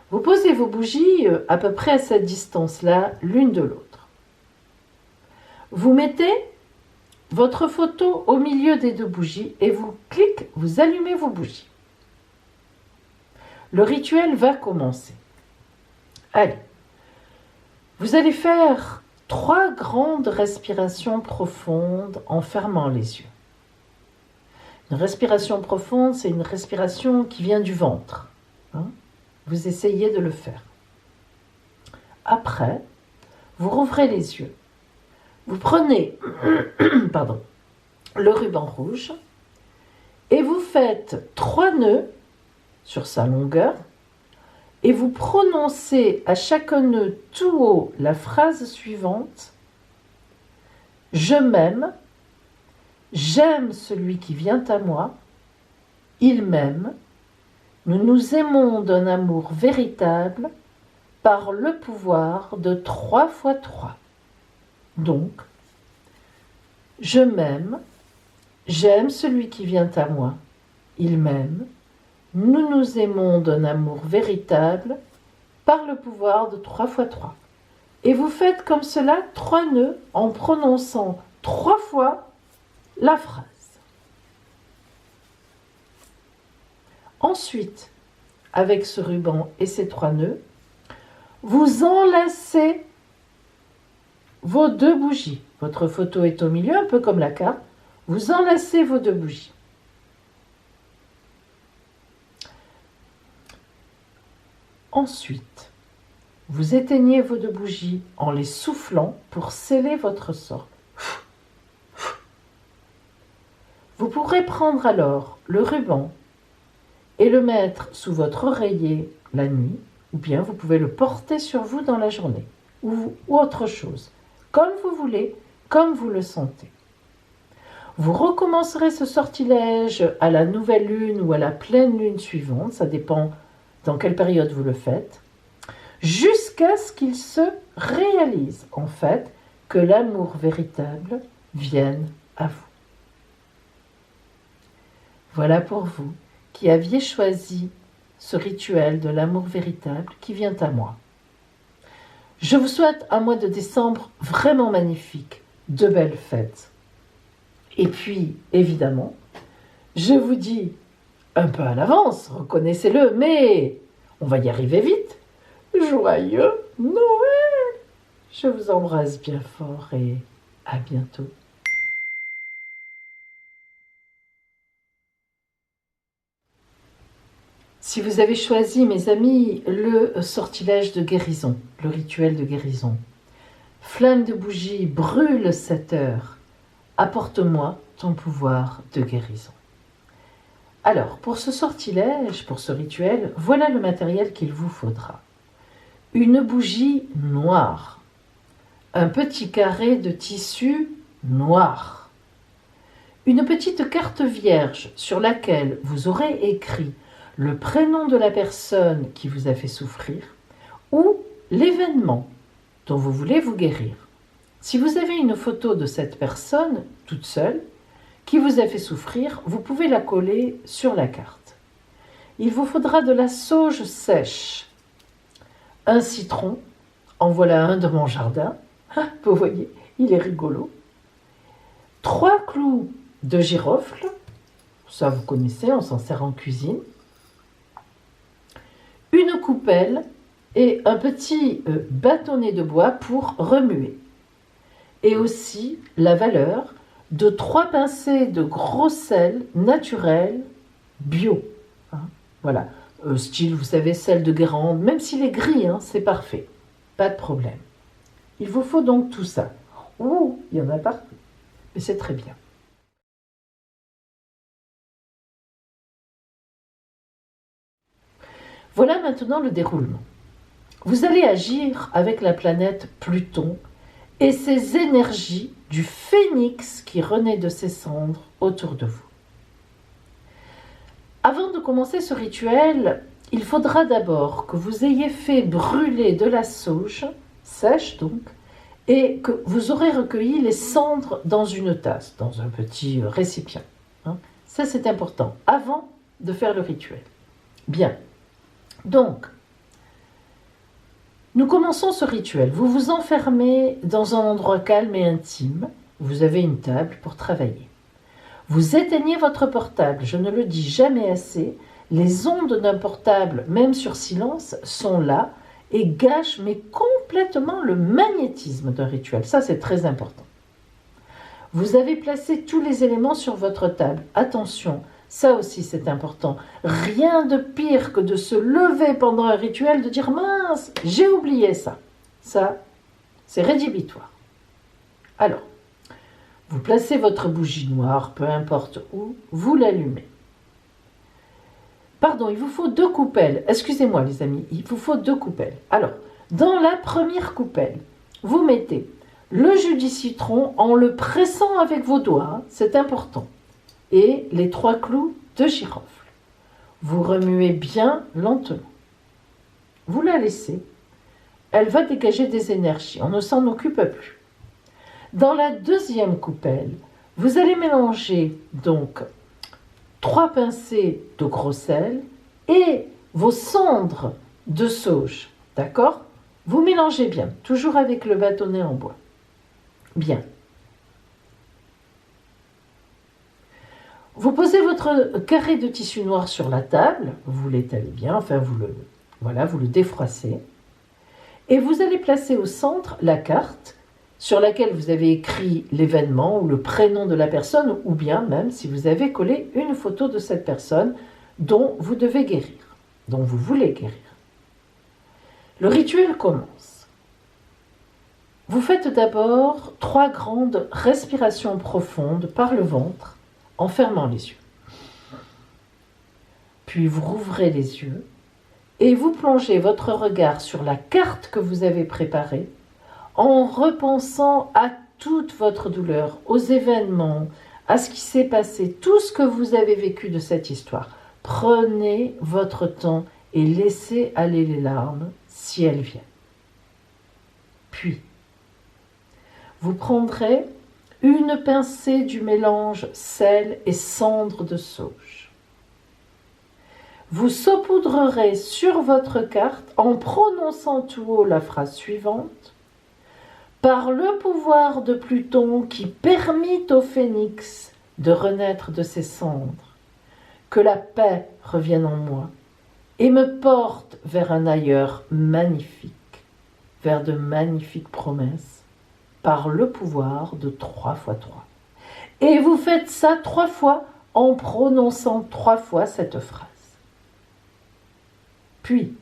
Vous posez vos bougies à peu près à cette distance-là, l'une de l'autre. Vous mettez votre photo au milieu des deux bougies et vous allumez vos bougies. Le rituel va commencer. Allez, vous allez faire 3 grandes respirations profondes en fermant les yeux. Une respiration profonde, c'est une respiration qui vient du ventre. Vous essayez de le faire. Après, vous rouvrez les yeux. Vous prenez le ruban rouge et vous faites 3 nœuds sur sa longueur et vous prononcez à chaque nœud tout haut la phrase suivante: je m'aime, j'aime celui qui vient à moi, il m'aime, nous nous aimons d'un amour véritable par le pouvoir de 3 fois 3. Donc, je m'aime, j'aime celui qui vient à moi, il m'aime, nous nous aimons d'un amour véritable par le pouvoir de 3 fois 3. Et vous faites comme cela 3 nœuds en prononçant 3 fois la phrase. Ensuite, avec ce ruban et ces 3 nœuds, vous enlacez vos 2 bougies. Votre photo est au milieu, un peu comme la carte. Vous enlacez vos 2 bougies. Ensuite, vous éteignez vos 2 bougies en les soufflant pour sceller votre sort. Vous pourrez prendre alors le ruban et le mettre sous votre oreiller la nuit, ou bien vous pouvez le porter sur vous dans la journée, ou autre chose, comme vous voulez, comme vous le sentez. Vous recommencerez ce sortilège à la nouvelle lune ou à la pleine lune suivante, ça dépend dans quelle période vous le faites, jusqu'à ce qu'il se réalise, en fait, que l'amour véritable vienne à vous. Voilà pour vous qui aviez choisi ce rituel de l'amour véritable qui vient à moi. Je vous souhaite un mois de décembre vraiment magnifique, de belles fêtes. Et puis, évidemment, je vous dis un peu à l'avance, reconnaissez-le, mais on va y arriver vite. Joyeux Noël! Je vous embrasse bien fort et à bientôt. Si vous avez choisi, mes amis, le sortilège de guérison, le rituel de guérison, flamme de bougie, brûle 7 heures, apporte-moi ton pouvoir de guérison. Alors, pour ce sortilège, pour ce rituel, voilà le matériel qu'il vous faudra. Une bougie noire, un petit carré de tissu noir, une petite carte vierge sur laquelle vous aurez écrit le prénom de la personne qui vous a fait souffrir ou l'événement dont vous voulez vous guérir. Si vous avez une photo de cette personne, toute seule, qui vous a fait souffrir, vous pouvez la coller sur la carte. Il vous faudra de la sauge sèche, un citron, en voilà un de mon jardin, vous voyez, il est rigolo, 3 clous de girofle, ça vous connaissez, on s'en sert en cuisine, une coupelle et un petit bâtonnet de bois pour remuer. Et aussi la valeur de 3 pincées de gros sel naturel bio. Voilà, style, vous savez, sel de Guérande, même s'il est gris, c'est parfait, pas de problème. Il vous faut donc tout ça. Ouh, il y en a partout, mais c'est très bien. Voilà maintenant le déroulement. Vous allez agir avec la planète Pluton et ses énergies du phénix qui renaît de ses cendres autour de vous. Avant de commencer ce rituel, il faudra d'abord que vous ayez fait brûler de la sauge, sèche donc, et que vous aurez recueilli les cendres dans une tasse, dans un petit récipient. Ça, c'est important, avant de faire le rituel. Bien. Donc, nous commençons ce rituel. Vous vous enfermez dans un endroit calme et intime. Vous avez une table pour travailler. Vous éteignez votre portable. Je ne le dis jamais assez. Les ondes d'un portable, même sur silence, sont là et gâchent mais complètement le magnétisme d'un rituel. Ça, c'est très important. Vous avez placé tous les éléments sur votre table. Attention, ça aussi c'est important. Rien de pire que de se lever pendant un rituel, de dire « mince, j'ai oublié ça ». Ça, c'est rédhibitoire. Alors, vous placez votre bougie noire, peu importe où, vous l'allumez. Pardon, il vous faut 2 coupelles. Excusez-moi les amis, il vous faut 2 coupelles. Alors, dans la première coupelle, vous mettez le jus du citron en le pressant avec vos doigts, c'est important, et les 3 clous de girofle. Vous remuez bien lentement. Vous la laissez. Elle va dégager des énergies. On ne s'en occupe plus. Dans la deuxième coupelle, vous allez mélanger donc 3 pincées de gros sel et vos cendres de sauge. D'accord? Vous mélangez bien, toujours avec le bâtonnet en bois. Bien. Vous posez votre carré de tissu noir sur la table, vous l'étalez bien, enfin vous le défroissez. Et vous allez placer au centre la carte sur laquelle vous avez écrit l'événement ou le prénom de la personne, ou bien même si vous avez collé une photo de cette personne dont vous devez guérir, dont vous voulez guérir. Le rituel commence. Vous faites d'abord 3 grandes respirations profondes par le ventre, en fermant les yeux. Puis vous rouvrez les yeux et vous plongez votre regard sur la carte que vous avez préparée en repensant à toute votre douleur, aux événements, à ce qui s'est passé, tout ce que vous avez vécu de cette histoire. Prenez votre temps et laissez aller les larmes si elles viennent. Puis, vous prendrez une pincée du mélange sel et cendre de sauge. Vous saupoudrerez sur votre carte en prononçant tout haut la phrase suivante. Par le pouvoir de Pluton qui permit au phénix de renaître de ses cendres, que la paix revienne en moi et me porte vers un ailleurs magnifique, vers de magnifiques promesses, par le pouvoir de 3 x 3. Et vous faites ça 3 fois en prononçant 3 fois cette phrase. Puis,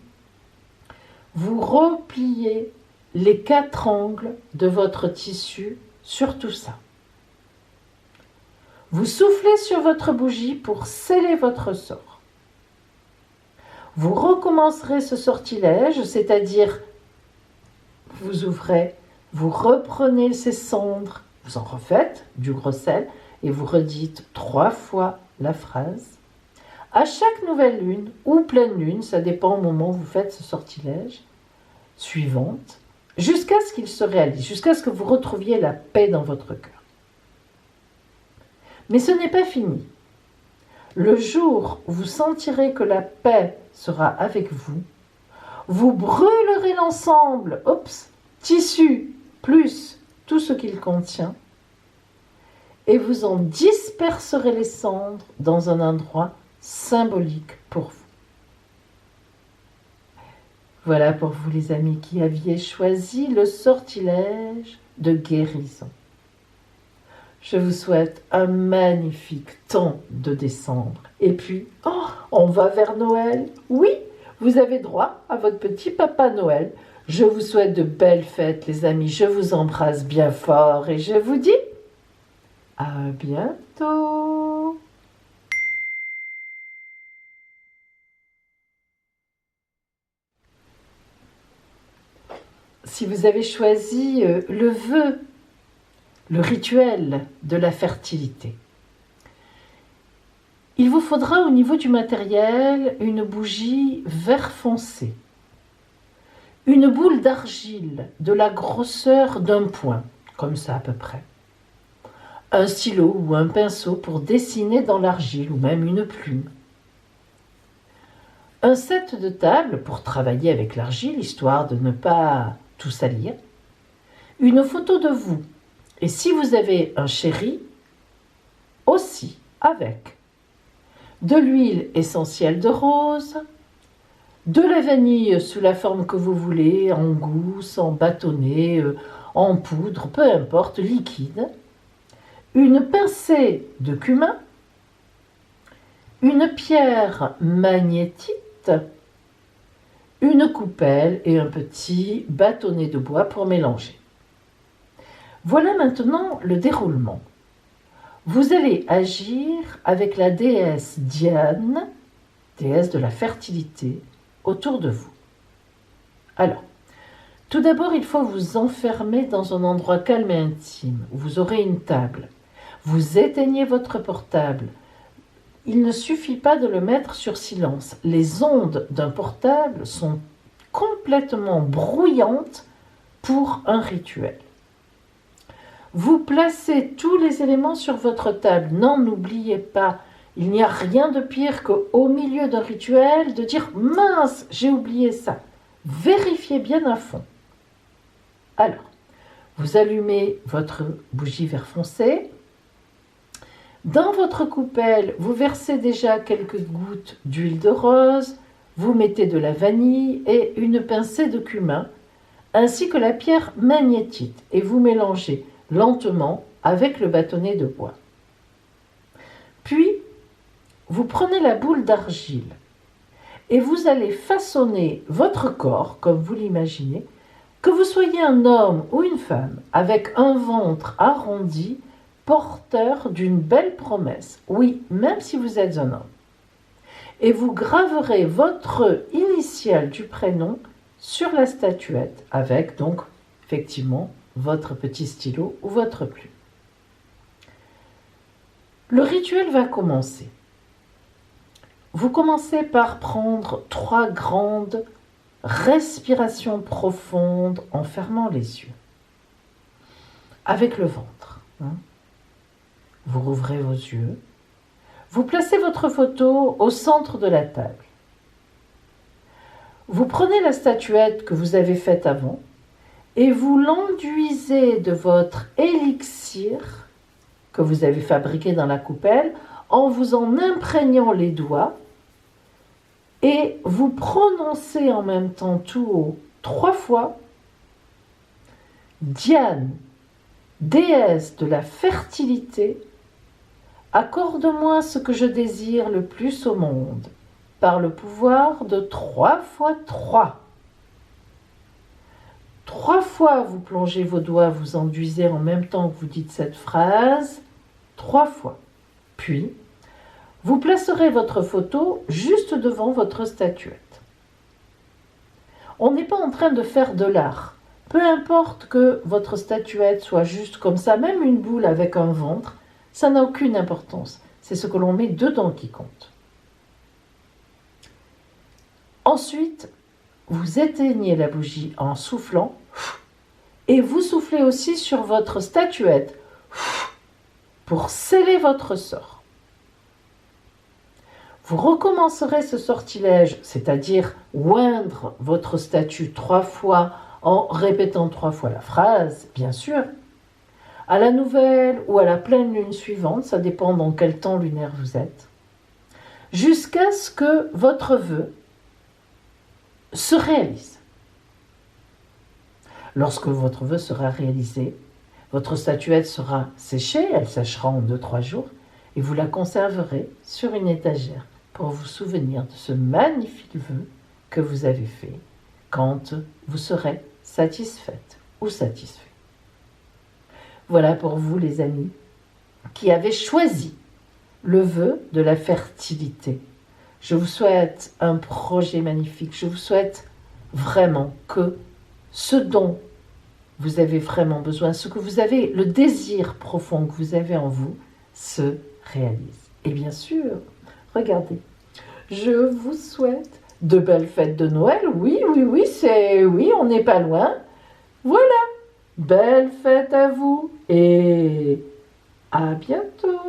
vous repliez les 4 angles de votre tissu sur tout ça. Vous soufflez sur votre bougie pour sceller votre sort. Vous recommencerez ce sortilège, c'est-à-dire vous ouvrez, vous reprenez ces cendres, vous en refaites du gros sel et vous redites 3 fois la phrase. À chaque nouvelle lune ou pleine lune, ça dépend au moment où vous faites ce sortilège, suivante, jusqu'à ce qu'il se réalise, jusqu'à ce que vous retrouviez la paix dans votre cœur. Mais ce n'est pas fini. Le jour où vous sentirez que la paix sera avec vous, vous brûlerez l'ensemble, tissu plus tout ce qu'il contient, et vous en disperserez les cendres dans un endroit symbolique pour vous. Voilà pour vous les amis qui aviez choisi le sortilège de guérison. Je vous souhaite un magnifique temps de décembre. Et puis, on va vers Noël. Oui, vous avez droit à votre petit Papa Noël. Je vous souhaite de belles fêtes les amis. Je vous embrasse bien fort et je vous dis à bientôt. Si vous avez choisi le vœu, le rituel de la fertilité, il vous faudra au niveau du matériel une bougie vert foncé, une boule d'argile de la grosseur d'un poing, comme ça à peu près, un stylo ou un pinceau pour dessiner dans l'argile ou même une plume, un set de table pour travailler avec l'argile, histoire de ne pas tout salir, une photo de vous, et si vous avez un chéri, aussi avec de l'huile essentielle de rose, de la vanille sous la forme que vous voulez, en gousse, en bâtonnet, en poudre, peu importe, liquide, une pincée de cumin, une pierre magnétite, une coupelle et un petit bâtonnet de bois pour mélanger. Voilà maintenant le déroulement. Vous allez agir avec la déesse Diane, déesse de la fertilité, autour de vous. Alors, tout d'abord, il faut vous enfermer dans un endroit calme et intime, où vous aurez une table. Vous éteignez votre portable. Il ne suffit pas de le mettre sur silence. Les ondes d'un portable sont complètement brouillantes pour un rituel. Vous placez tous les éléments sur votre table. N'en oubliez pas, il n'y a rien de pire qu'au milieu d'un rituel de dire « mince, j'ai oublié ça ». Vérifiez bien à fond. Alors, vous allumez votre bougie vert foncé. Dans votre coupelle, vous versez déjà quelques gouttes d'huile de rose, vous mettez de la vanille et une pincée de cumin, ainsi que la pierre magnétite, et vous mélangez lentement avec le bâtonnet de bois. Puis, vous prenez la boule d'argile et vous allez façonner votre corps, comme vous l'imaginez, que vous soyez un homme ou une femme, avec un ventre arrondi, porteur d'une belle promesse. Oui, même si vous êtes un homme. Et vous graverez votre initiale du prénom sur la statuette, avec donc, effectivement, votre petit stylo ou votre plume. Le rituel va commencer. Vous commencez par prendre 3 grandes respirations profondes en fermant les yeux. Avec le ventre. Vous rouvrez vos yeux. Vous placez votre photo au centre de la table. Vous prenez la statuette que vous avez faite avant et vous l'enduisez de votre élixir que vous avez fabriqué dans la coupelle en vous en imprégnant les doigts et vous prononcez en même temps tout haut 3 fois Diane, déesse de la fertilité, accorde-moi ce que je désire le plus au monde, par le pouvoir de 3 fois 3. 3 fois vous plongez vos doigts, vous enduisez en même temps que vous dites cette phrase, 3 fois. Puis, vous placerez votre photo juste devant votre statuette. On n'est pas en train de faire de l'art. Peu importe que votre statuette soit juste comme ça, même une boule avec un ventre, ça n'a aucune importance. C'est ce que l'on met dedans qui compte. Ensuite, vous éteignez la bougie en soufflant et vous soufflez aussi sur votre statuette pour sceller votre sort. Vous recommencerez ce sortilège, c'est-à-dire oindre votre statue 3 fois en répétant 3 fois la phrase, bien sûr, à la nouvelle ou à la pleine lune suivante, ça dépend dans quel temps lunaire vous êtes, jusqu'à ce que votre vœu se réalise. Lorsque votre vœu sera réalisé, votre statuette sera séchée, elle séchera en 2-3 jours, et vous la conserverez sur une étagère pour vous souvenir de ce magnifique vœu que vous avez fait quand vous serez satisfaite ou satisfait. Voilà pour vous les amis qui avez choisi le vœu de la fertilité. Je vous souhaite un projet magnifique. Je vous souhaite vraiment que ce dont vous avez vraiment besoin, ce que vous avez, le désir profond que vous avez en vous, se réalise. Et bien sûr, regardez, je vous souhaite de belles fêtes de Noël. Oui, on n'est pas loin. Voilà, belle fête à vous et à bientôt.